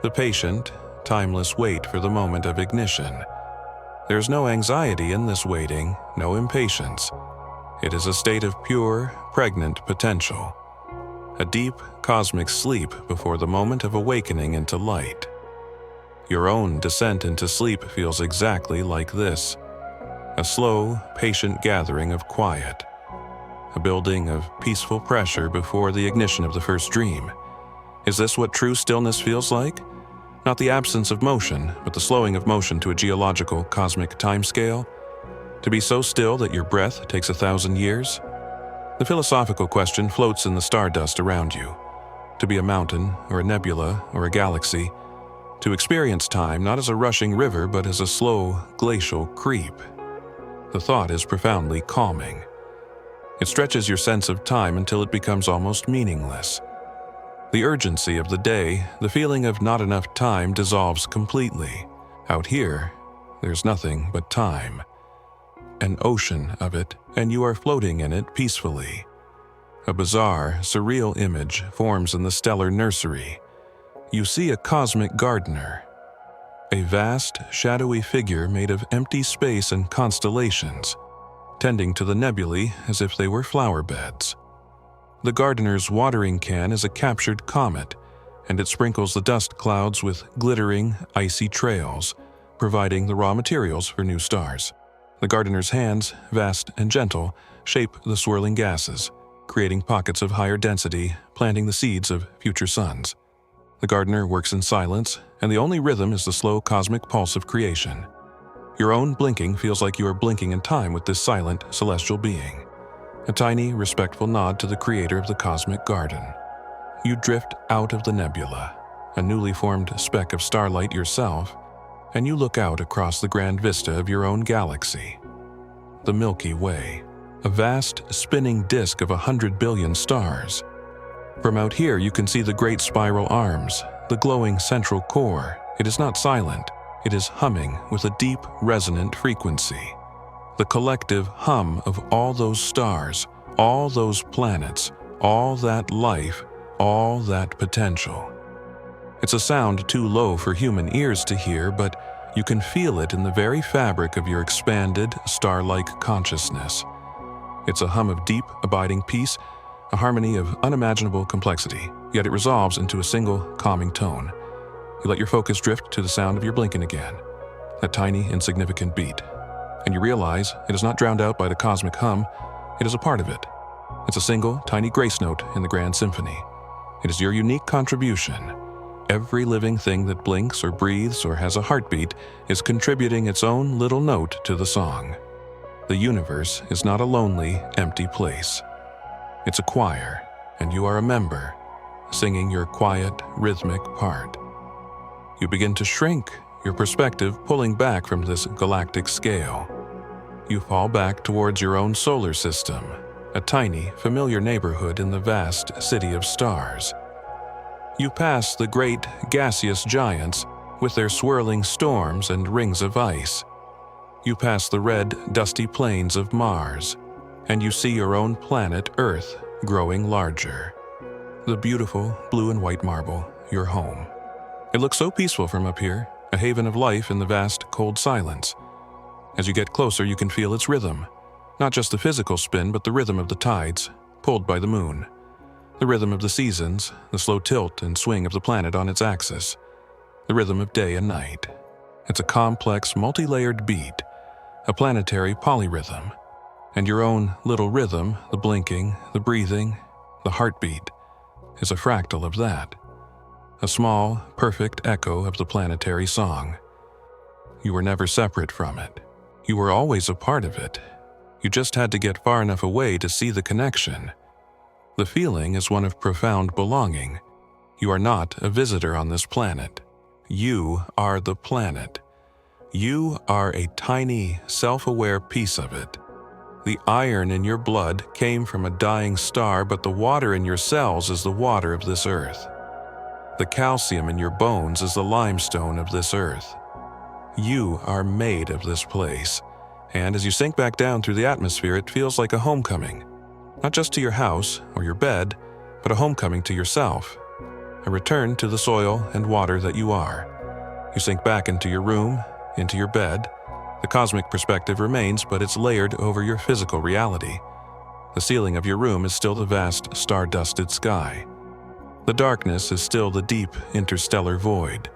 The patient, timeless wait for the moment of ignition. There's no anxiety in this waiting, no impatience. It is a state of pure, pregnant potential. A deep, cosmic sleep before the moment of awakening into light. Your own descent into sleep feels exactly like this. A slow, patient gathering of quiet. a building of peaceful pressure before the ignition of the first dream. Is this what true stillness feels like? Not the absence of motion, but the slowing of motion to a geological, cosmic timescale? To be so still that your breath takes 1,000 years? The philosophical question floats in the stardust around you. To be a mountain, or a nebula, or a galaxy. To experience time not as a rushing river, but as a slow, glacial creep. The thought is profoundly calming. It stretches your sense of time until it becomes almost meaningless. The urgency of the day, the feeling of not enough time, dissolves completely. Out here, there's nothing but time. An ocean of it, and you are floating in it peacefully. A bizarre, surreal image forms in the stellar nursery. You see a cosmic gardener. A vast, shadowy figure made of empty space and constellations, tending to the nebulae as if they were flower beds. The gardener's watering can is a captured comet, and it sprinkles the dust clouds with glittering, icy trails, providing the raw materials for new stars. The gardener's hands, vast and gentle, shape the swirling gases, creating pockets of higher density, planting the seeds of future suns. The gardener works in silence, and the only rhythm is the slow cosmic pulse of creation. Your own blinking feels like you are blinking in time with this silent, celestial being. A tiny, respectful nod to the creator of the cosmic garden. You drift out of the nebula, a newly formed speck of starlight yourself, and you look out across the grand vista of your own galaxy. The Milky Way, a vast, spinning disk of 100 billion stars. From out here you can see the great spiral arms, the glowing central core. It is not silent, it is humming with a deep, resonant frequency. The collective hum of all those stars, all those planets, all that life, all that potential. It's a sound too low for human ears to hear, but you can feel it in the very fabric of your expanded, star-like consciousness. It's a hum of deep, abiding peace, a harmony of unimaginable complexity, yet it resolves into a single, calming tone. You let your focus drift to the sound of your blinking again, that tiny, insignificant beat. And you realize it is not drowned out by the cosmic hum, it is a part of it. It's a single, tiny grace note in the grand symphony. It is your unique contribution. Every living thing that blinks or breathes or has a heartbeat is contributing its own little note to the song. The universe is not a lonely, empty place. It's a choir, and you are a member, singing your quiet, rhythmic part. You begin to shrink, your perspective pulling back from this galactic scale. You fall back towards your own solar system, a tiny, familiar neighborhood in the vast city of stars. You pass the great gaseous giants with their swirling storms and rings of ice. You pass the red, dusty plains of Mars, and you see your own planet Earth growing larger. The beautiful blue and white marble, your home. It looks so peaceful from up here, a haven of life in the vast, cold silence. As you get closer, you can feel its rhythm. Not just the physical spin, but the rhythm of the tides, pulled by the moon. The rhythm of the seasons, the slow tilt and swing of the planet on its axis. The rhythm of day and night. It's a complex, multi-layered beat, a planetary polyrhythm. And your own little rhythm, the blinking, the breathing, the heartbeat, is a fractal of that. A small, perfect echo of the planetary song. You were never separate from it. You were always a part of it. You just had to get far enough away to see the connection. The feeling is one of profound belonging. You are not a visitor on this planet. You are the planet. You are a tiny, self-aware piece of it. The iron in your blood came from a dying star, but the water in your cells is the water of this earth. The calcium in your bones is the limestone of this earth. You are made of this place, and as you sink back down through the atmosphere, it feels like a homecoming. Not just to your house or your bed, but a homecoming to yourself. A return to the soil and water that you are. You sink back into your room, into your bed. The cosmic perspective remains, but it's layered over your physical reality. The ceiling of your room is still the vast, star-dusted sky. The darkness is still the deep, interstellar void.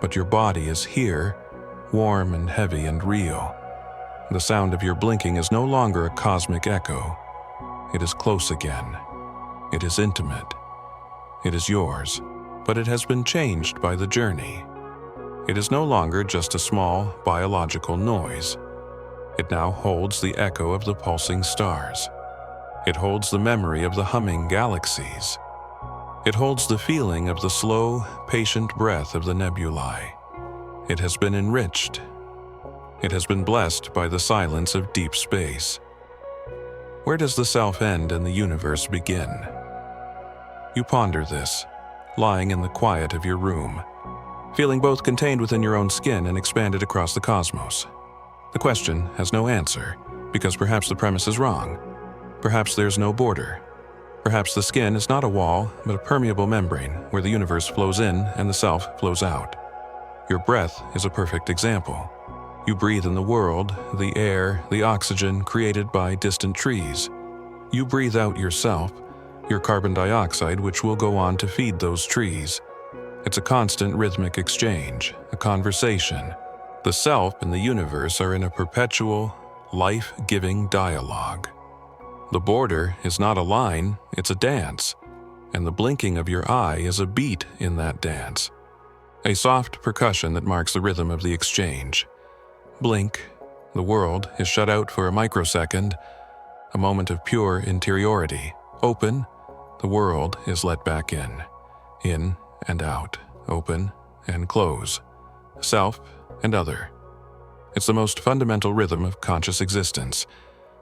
But your body is here, warm and heavy and real. The sound of your blinking is no longer a cosmic echo. it is close again. It is intimate. It is yours, but it has been changed by the journey. It is no longer just a small biological noise. It now holds the echo of the pulsing stars. It holds the memory of the humming galaxies. It holds the feeling of the slow, patient breath of the nebulae. It has been enriched. It has been blessed by the silence of deep space. Where does the self end and the universe begin? You ponder this, lying in the quiet of your room, feeling both contained within your own skin and expanded across the cosmos. The question has no answer, because perhaps the premise is wrong. Perhaps there's no border. Perhaps the skin is not a wall, but a permeable membrane where the universe flows in and the self flows out. Your breath is a perfect example. You breathe in the world, the air, the oxygen created by distant trees. You breathe out yourself, your carbon dioxide, which will go on to feed those trees. It's a constant rhythmic exchange, a conversation. The self and the universe are in a perpetual, life-giving dialogue. The border is not a line, it's a dance, and the blinking of your eye is a beat in that dance. A soft percussion that marks the rhythm of the exchange. Blink, the world is shut out for a microsecond, a moment of pure interiority. Open, the world is let back in and out, open and close, self and other. It's the most fundamental rhythm of conscious existence,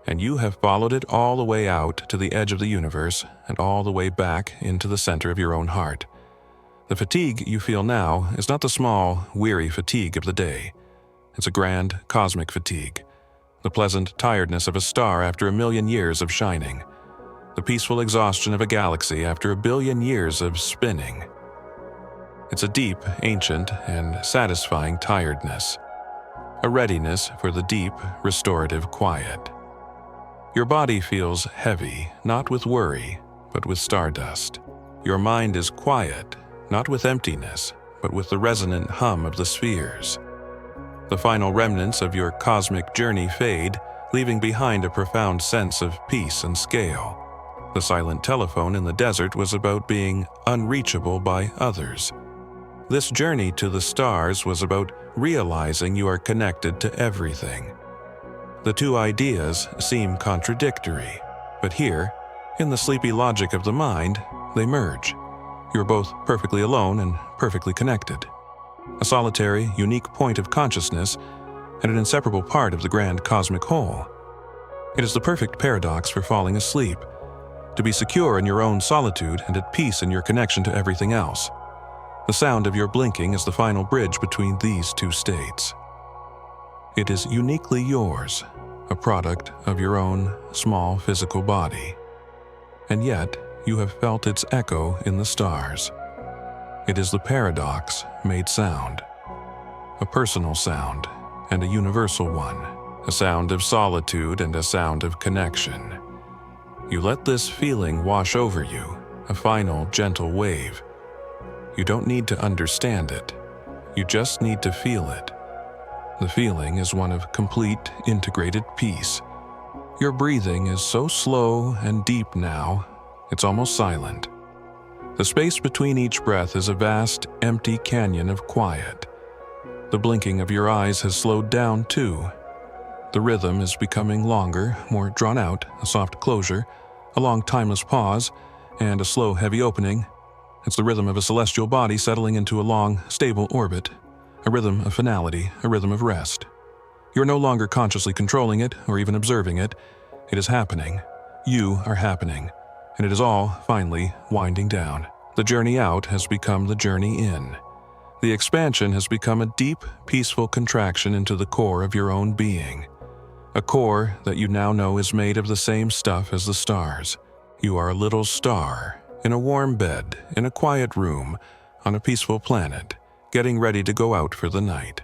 and you have followed it all the way out to the edge of the universe and all the way back into the center of your own heart. The fatigue you feel now is not the small, weary fatigue of the day. It's a grand, cosmic fatigue, the pleasant tiredness of a star after 1,000,000 years of shining, the peaceful exhaustion of a galaxy after 1,000,000,000 years of spinning. It's a deep, ancient, and satisfying tiredness, a readiness for the deep, restorative quiet. Your body feels heavy, not with worry, but with stardust. Your mind is quiet, not with emptiness, but with the resonant hum of the spheres. The final remnants of your cosmic journey fade, leaving behind a profound sense of peace and scale. The silent telephone in the desert was about being unreachable by others. This journey to the stars was about realizing you are connected to everything. The two ideas seem contradictory, but here, in the sleepy logic of the mind, they merge. You're both perfectly alone and perfectly connected. A solitary, unique point of consciousness and an inseparable part of the grand cosmic whole. It is the perfect paradox for falling asleep, to be secure in your own solitude and at peace in your connection to everything else. The sound of your blinking is the final bridge between these two states. It is uniquely yours, a product of your own small physical body. And yet, you have felt its echo in the stars. It is the paradox made sound. A personal sound and a universal one. A sound of solitude and a sound of connection. You let this feeling wash over you, a final gentle wave. You don't need to understand it. You just need to feel it. The feeling is one of complete, integrated peace. Your breathing is so slow and deep now, it's almost silent. The space between each breath is a vast, empty canyon of quiet. The blinking of your eyes has slowed down too. The rhythm is becoming longer, more drawn out, a soft closure, a long timeless pause, and a slow heavy opening. It's the rhythm of a celestial body settling into a long, stable orbit, a rhythm of finality, a rhythm of rest. You're no longer consciously controlling it or even observing it. It is happening. You are happening. And it is all, finally, winding down. The journey out has become the journey in. The expansion has become a deep, peaceful contraction into the core of your own being. A core that you now know is made of the same stuff as the stars. You are a little star, in a warm bed, in a quiet room, on a peaceful planet, getting ready to go out for the night.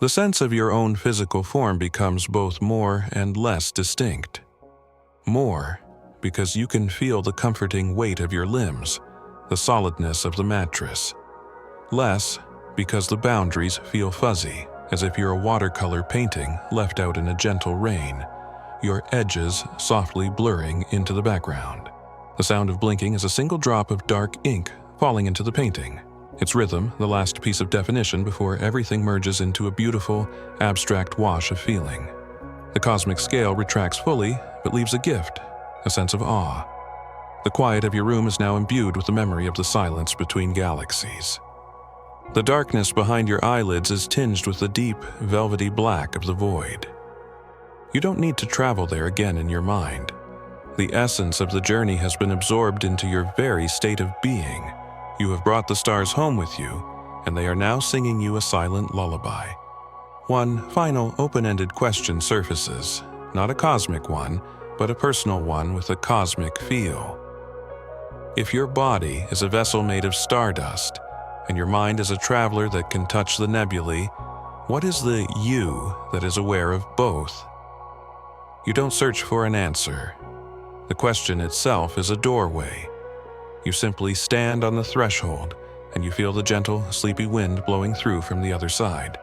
The sense of your own physical form becomes both more and less distinct. More, because you can feel the comforting weight of your limbs, the solidness of the mattress. Less, because the boundaries feel fuzzy, as if you're a watercolor painting left out in a gentle rain, your edges softly blurring into the background. The sound of blinking is a single drop of dark ink falling into the painting. Its rhythm, the last piece of definition before everything merges into a beautiful, abstract wash of feeling. The cosmic scale retracts fully, but leaves a gift, a sense of awe. The quiet of your room is now imbued with the memory of the silence between galaxies. The darkness behind your eyelids is tinged with the deep, velvety black of the void. You don't need to travel there again in your mind. The essence of the journey has been absorbed into your very state of being. You have brought the stars home with you, and they are now singing you a silent lullaby. One final open-ended question surfaces, not a cosmic one, but a personal one with a cosmic feel. If your body is a vessel made of stardust, and your mind is a traveler that can touch the nebulae, what is the you that is aware of both? You don't search for an answer. The question itself is a doorway. You simply stand on the threshold, and you feel the gentle, sleepy wind blowing through from the other side.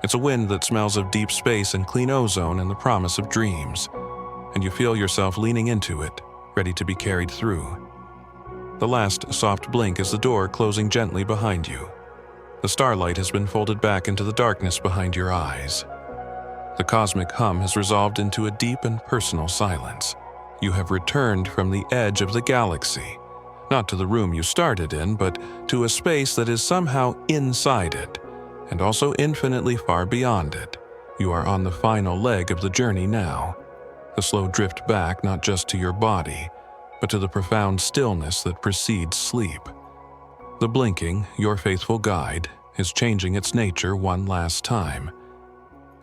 It's a wind that smells of deep space and clean ozone and the promise of dreams, and you feel yourself leaning into it, ready to be carried through. The last soft blink is the door closing gently behind you. The starlight has been folded back into the darkness behind your eyes. The cosmic hum has resolved into a deep and personal silence. You have returned from the edge of the galaxy, not to the room you started in, but to a space that is somehow inside it, and also infinitely far beyond it. You are on the final leg of the journey now. The slow drift back not just to your body, but to the profound stillness that precedes sleep. The blinking, your faithful guide, is changing its nature one last time.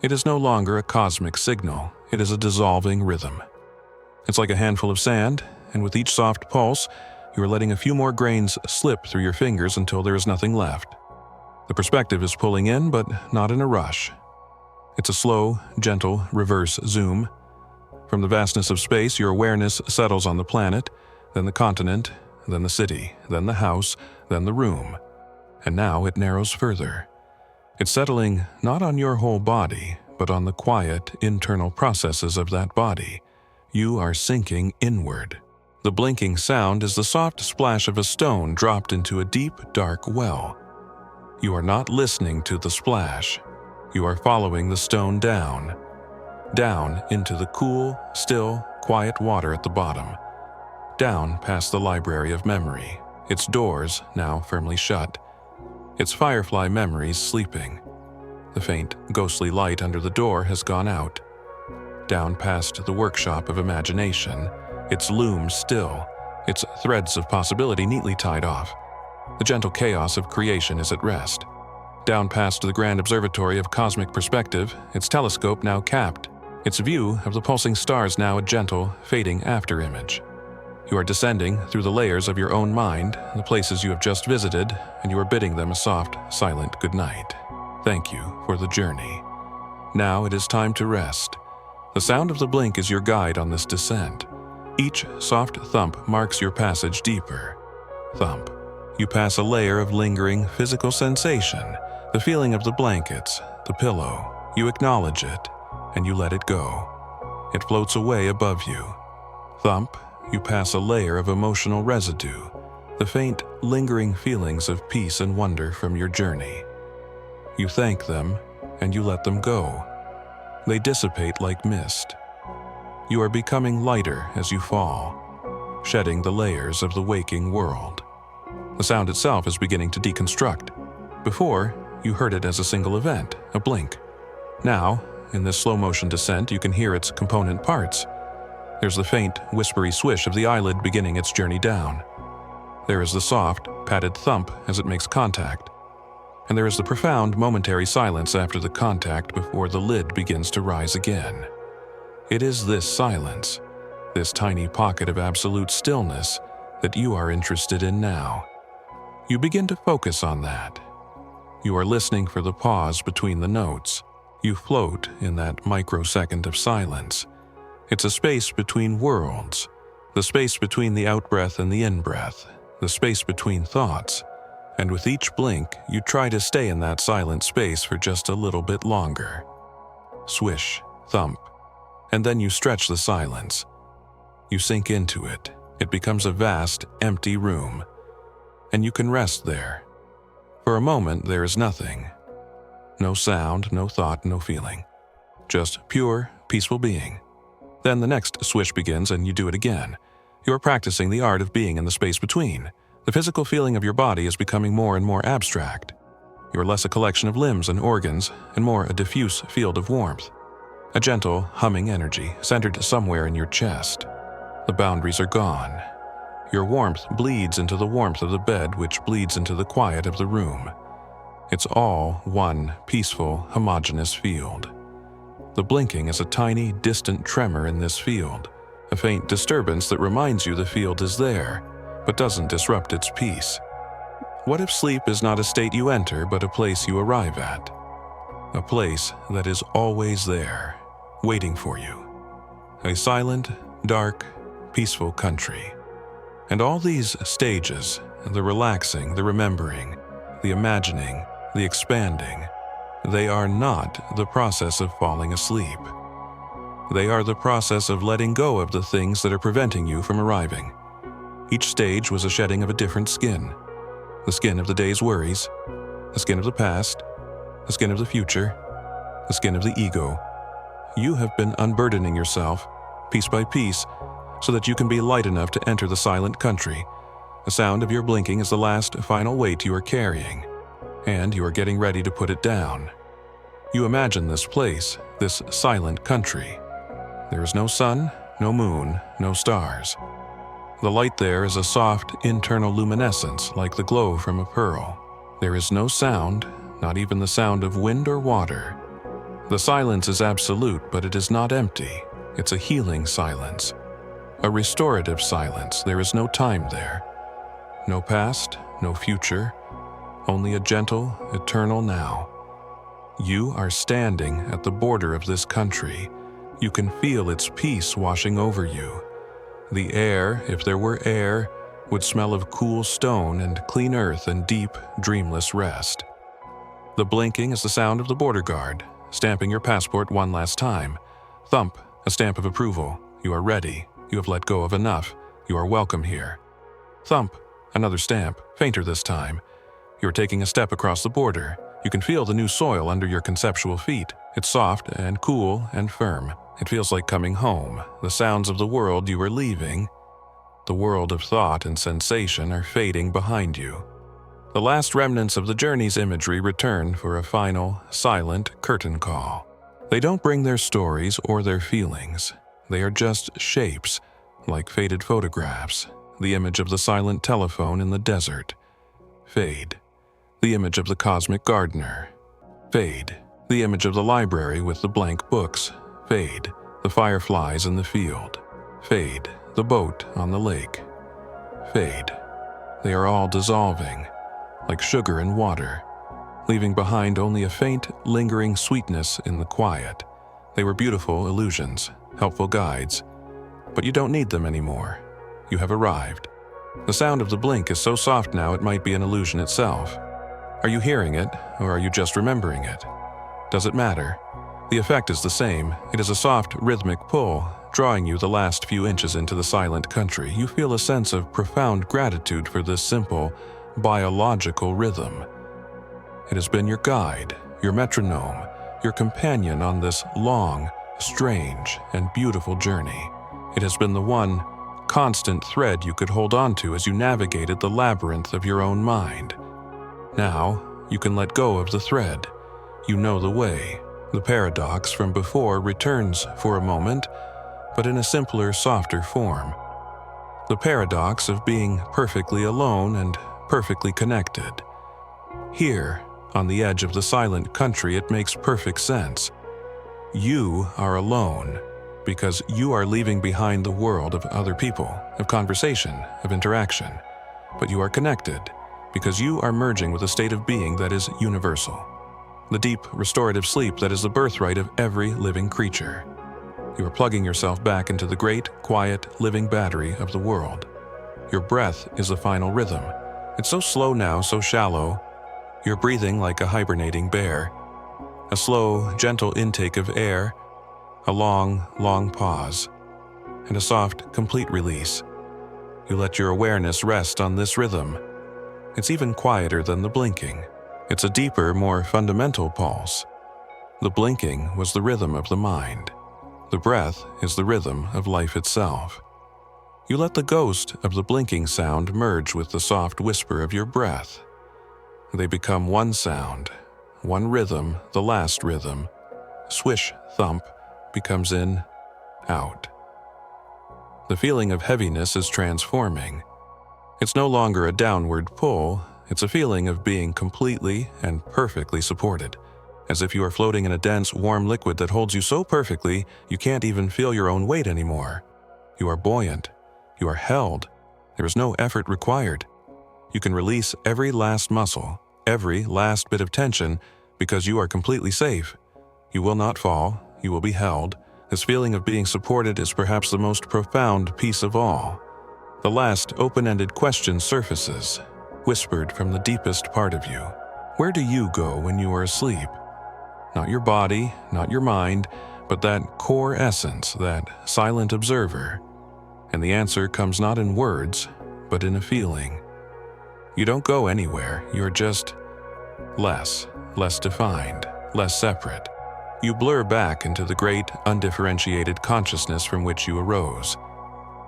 It is no longer a cosmic signal, it is a dissolving rhythm. It's like a handful of sand, and with each soft pulse, you are letting a few more grains slip through your fingers until there is nothing left. The perspective is pulling in, but not in a rush. It's a slow, gentle reverse zoom. From the vastness of space, your awareness settles on the planet, then the continent, then the city, then the house, then the room. And now it narrows further. It's settling not on your whole body, but on the quiet, internal processes of that body. You are sinking inward. The blinking sound is the soft splash of a stone dropped into a deep, dark well. You are not listening to the splash. You are following the stone down into the cool, still, quiet water at the bottom. Down past the library of memory, its doors now firmly shut, its firefly memories sleeping. The faint, ghostly light under the door has gone out. Down past the workshop of imagination, its loom still, its threads of possibility neatly tied off. The gentle chaos of creation is at rest. Down past the grand observatory of cosmic perspective, its telescope now capped, its view of the pulsing stars now a gentle, fading after-image. You are descending through the layers of your own mind, the places you have just visited, and you are bidding them a soft, silent goodnight. Thank you for the journey. Now it is time to rest. The sound of the blink is your guide on this descent. Each soft thump marks your passage deeper. Thump. You pass a layer of lingering physical sensation, the feeling of the blankets, the pillow. You acknowledge it, and you let it go. It floats away above you. Thump. You pass a layer of emotional residue, the faint, lingering feelings of peace and wonder from your journey. You thank them, and you let them go. They dissipate like mist. You are becoming lighter as you fall, shedding the layers of the waking world. The sound itself is beginning to deconstruct. Before, you heard it as a single event, a blink. Now, in this slow-motion descent, you can hear its component parts. There's the faint, whispery swish of the eyelid beginning its journey down. There is the soft, padded thump as it makes contact. And there is the profound, momentary silence after the contact before the lid begins to rise again. It is this silence, this tiny pocket of absolute stillness, that you are interested in now. You begin to focus on that. You are listening for the pause between the notes. You float in that microsecond of silence. It's a space between worlds, the space between the out-breath and the in-breath, the space between thoughts. And with each blink, you try to stay in that silent space for just a little bit longer. Swish, thump. And then you stretch the silence. You sink into it. It becomes a vast, empty room. And you can rest there. For a moment, there is nothing. No sound, no thought, no feeling. Just pure, peaceful being. Then the next swish begins and you do it again. You are practicing the art of being in the space between. The physical feeling of your body is becoming more and more abstract. You are less a collection of limbs and organs and more a diffuse field of warmth. A gentle, humming energy centered somewhere in your chest. The boundaries are gone. Your warmth bleeds into the warmth of the bed, which bleeds into the quiet of the room. It's all one peaceful, homogeneous field. The blinking is a tiny, distant tremor in this field, a faint disturbance that reminds you the field is there, but doesn't disrupt its peace. What if sleep is not a state you enter, but a place you arrive at? A place that is always there, waiting for you. A silent, dark, peaceful country. And all these stages, the relaxing, the remembering, the imagining, the expanding, they are not the process of falling asleep. They are the process of letting go of the things that are preventing you from arriving. Each stage was a shedding of a different skin. The skin of the day's worries, the skin of the past, the skin of the future, the skin of the ego. You have been unburdening yourself, piece by piece, so that you can be light enough to enter the silent country. The sound of your blinking is the last final weight you are carrying, and you are getting ready to put it down. You imagine this place, this silent country. There is no sun, no moon, no stars. The light there is a soft, internal luminescence like the glow from a pearl. There is no sound, not even the sound of wind or water. The silence is absolute, but it is not empty. It's a healing silence. A restorative silence. There is no time there. No past, no future, only a gentle, eternal now. You are standing at the border of this country. You can feel its peace washing over you. The air, if there were air, would smell of cool stone and clean earth and deep, dreamless rest. The blinking is the sound of the border guard, stamping your passport one last time. Thump, a stamp of approval. You are ready. You have let go of enough. You are welcome here. Thump, another stamp, fainter this time. You are taking a step across the border. You can feel the new soil under your conceptual feet. It's soft and cool and firm. It feels like coming home. The sounds of the world you are leaving, the world of thought and sensation, are fading behind you. The last remnants of the journey's imagery return for a final, silent curtain call. They don't bring their stories or their feelings. They are just shapes, like faded photographs. The image of the silent telephone in the desert. Fade. The image of the cosmic gardener. Fade. The image of the library with the blank books. Fade. The fireflies in the field. Fade. The boat on the lake. Fade. They are all dissolving, like sugar in water, leaving behind only a faint, lingering sweetness in the quiet. They were beautiful illusions, helpful guides, but you don't need them anymore. You have arrived. The sound of the blink is so soft now it might be an illusion itself. Are you hearing it, or are you just remembering it? Does it matter? The effect is the same. It is a soft, rhythmic pull, drawing you the last few inches into the silent country. You feel a sense of profound gratitude for this simple, biological rhythm. It has been your guide, your metronome, your companion on this long, strange, and beautiful journey. It has been the one constant thread you could hold on to as you navigated the labyrinth of your own mind. Now, you can let go of the thread. You know the way. The paradox from before returns for a moment, but in a simpler, softer form. The paradox of being perfectly alone and perfectly connected. Here, on the edge of the silent country, it makes perfect sense. You are alone because you are leaving behind the world of other people, of conversation, of interaction. But you are connected because you are merging with a state of being that is universal. The deep, restorative sleep that is the birthright of every living creature. You are plugging yourself back into the great, quiet, living battery of the world. Your breath is the final rhythm. It's so slow now, so shallow. You're breathing like a hibernating bear. A slow, gentle intake of air, A long, long pause, and a soft, complete release. You let your awareness rest on this rhythm. It's even quieter than the blinking. It's a deeper, more fundamental pulse. The blinking was the rhythm of the mind. The breath is the rhythm of life itself. You let the ghost of the blinking sound merge with the soft whisper of your breath. They become one sound, one rhythm, the last rhythm. Swish, thump, becomes in, out. The feeling of heaviness is transforming. It's no longer a downward pull, it's a feeling of being completely and perfectly supported, as if you are floating in a dense, warm liquid that holds you so perfectly you can't even feel your own weight anymore. You are buoyant. You are held. There is no effort required. You can release every last muscle, every last bit of tension, because you are completely safe. You will not fall. You will be held. This feeling of being supported is perhaps the most profound piece of all. The last open-ended question surfaces, whispered from the deepest part of you. Where do you go when you are asleep? Not your body, not your mind, but that core essence, that silent observer. And the answer comes not in words, but in a feeling. You don't go anywhere, you're just less defined, less separate. You blur back into the great, undifferentiated consciousness from which you arose.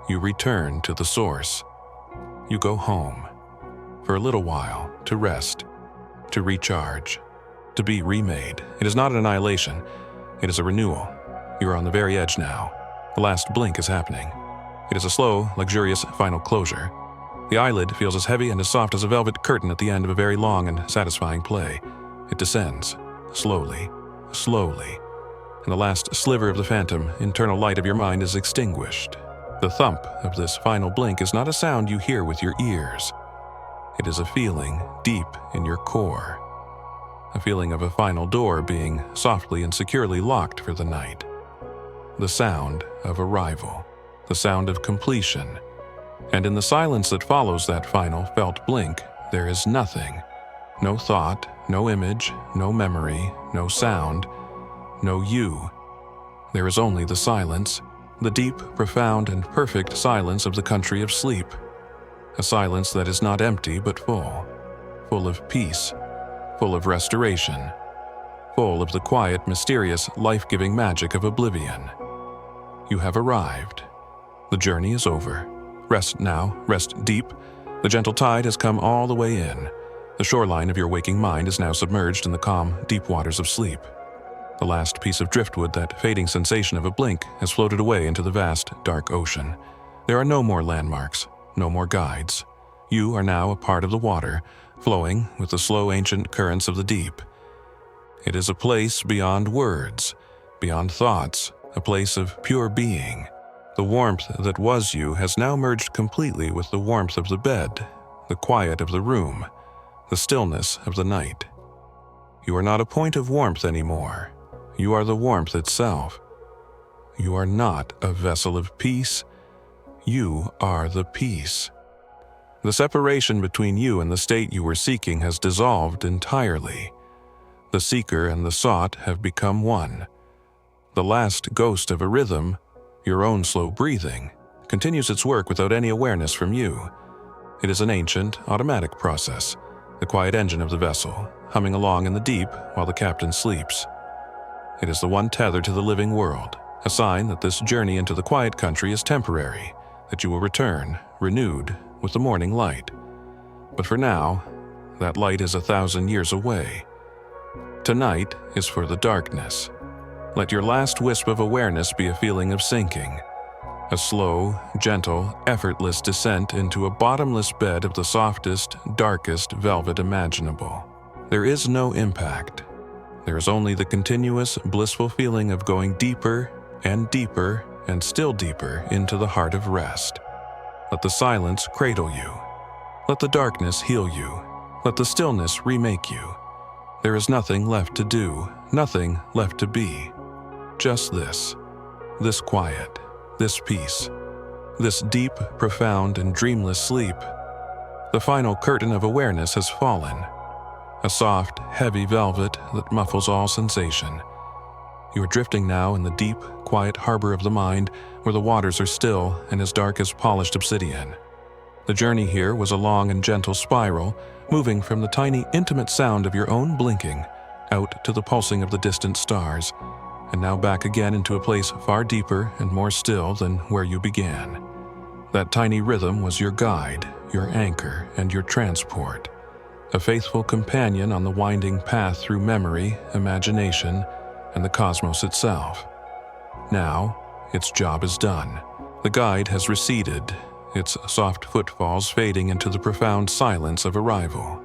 You return to the source. You go home. For a little while, to rest, to recharge, to be remade. It is not an annihilation, it is a renewal. You are on the very edge now. The last blink is happening. It is a slow, luxurious final closure. The eyelid feels as heavy and as soft as a velvet curtain at the end of a very long and satisfying play. It descends, slowly, slowly, and the last sliver of the phantom, internal light of your mind is extinguished. The thump of this final blink is not a sound you hear with your ears. It is a feeling deep in your core. A feeling of a final door being softly and securely locked for the night. The sound of arrival. The sound of completion. And in the silence that follows that final felt blink, there is nothing. No thought, no image, no memory, no sound, no you. There is only the silence, the deep, profound, and perfect silence of the country of sleep. A silence that is not empty but full. Full of peace, full of restoration, full of the quiet, mysterious, life-giving magic of oblivion. You have arrived. The journey is over. Rest now, rest deep. The gentle tide has come all the way in. The shoreline of your waking mind is now submerged in the calm, deep waters of sleep. The last piece of driftwood, that fading sensation of a blink, has floated away into the vast, dark ocean. There are no more landmarks, no more guides. You are now a part of the water, flowing with the slow ancient currents of the deep. It is a place beyond words, beyond thoughts, a place of pure being. The warmth that was you has now merged completely with the warmth of the bed, the quiet of the room, the stillness of the night. You are not a point of warmth anymore. You are the warmth itself. You are not a vessel of peace. You are the peace. The separation between you and the state you were seeking has dissolved entirely. The seeker and the sought have become one. The last ghost of a rhythm, your own slow breathing, continues its work without any awareness from you. It is an ancient, automatic process, the quiet engine of the vessel, humming along in the deep while the captain sleeps. It is the one tether to the living world, a sign that this journey into the quiet country is temporary, that you will return, renewed, with the morning light. But for now, that light is 1,000 years away. Tonight is for the darkness. Let your last wisp of awareness be a feeling of sinking, a slow, gentle, effortless descent into a bottomless bed of the softest, darkest velvet imaginable. There is no impact. There is only the continuous, blissful feeling of going deeper and deeper and still deeper into the heart of rest. Let the silence cradle you. Let the darkness heal you. Let the stillness remake you. There is nothing left to do, nothing left to be. Just this quiet, this peace, this deep, profound, and dreamless sleep. The final curtain of awareness has fallen, a soft, heavy velvet that muffles all sensation. You are drifting now in the deep, quiet harbor of the mind, where the waters are still and as dark as polished obsidian. The journey here was a long and gentle spiral, moving from the tiny, intimate sound of your own blinking, out to the pulsing of the distant stars, and now back again into a place far deeper and more still than where you began. That tiny rhythm was your guide, your anchor, and your transport, a faithful companion on the winding path through memory, imagination, and the cosmos itself. Now, its job is done. The guide has receded, its soft footfalls fading into the profound silence of arrival.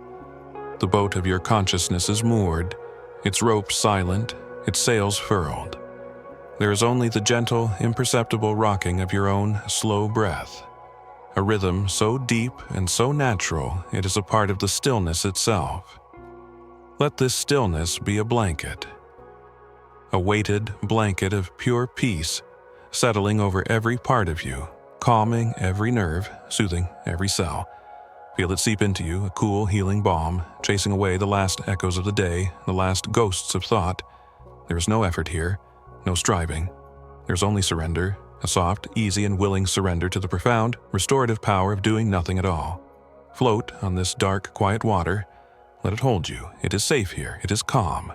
The boat of your consciousness is moored, its ropes silent, its sails furled. There is only the gentle, imperceptible rocking of your own slow breath, a rhythm so deep and so natural it is a part of the stillness itself. Let this stillness be a blanket, a weighted blanket of pure peace, settling over every part of you, calming every nerve, soothing every cell. Feel it seep into you, a cool, healing balm, chasing away the last echoes of the day, the last ghosts of thought. There is no effort here, no striving. There's only surrender, a soft, easy, and willing surrender to the profound, restorative power of doing nothing at all. Float on this dark, quiet water. Let it hold you. It is safe here. It is calm.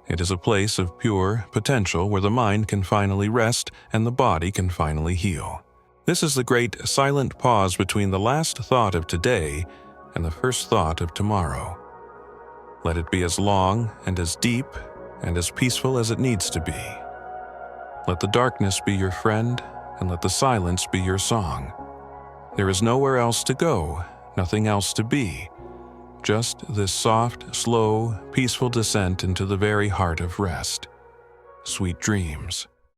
It is a place of pure potential where the mind can finally rest and the body can finally heal. This is the great silent pause between the last thought of today and the first thought of tomorrow. Let it be as long and as deep and as peaceful as it needs to be. Let the darkness be your friend, and let the silence be your song. There is nowhere else to go, nothing else to be. Just this soft, slow, peaceful descent into the very heart of rest. Sweet dreams.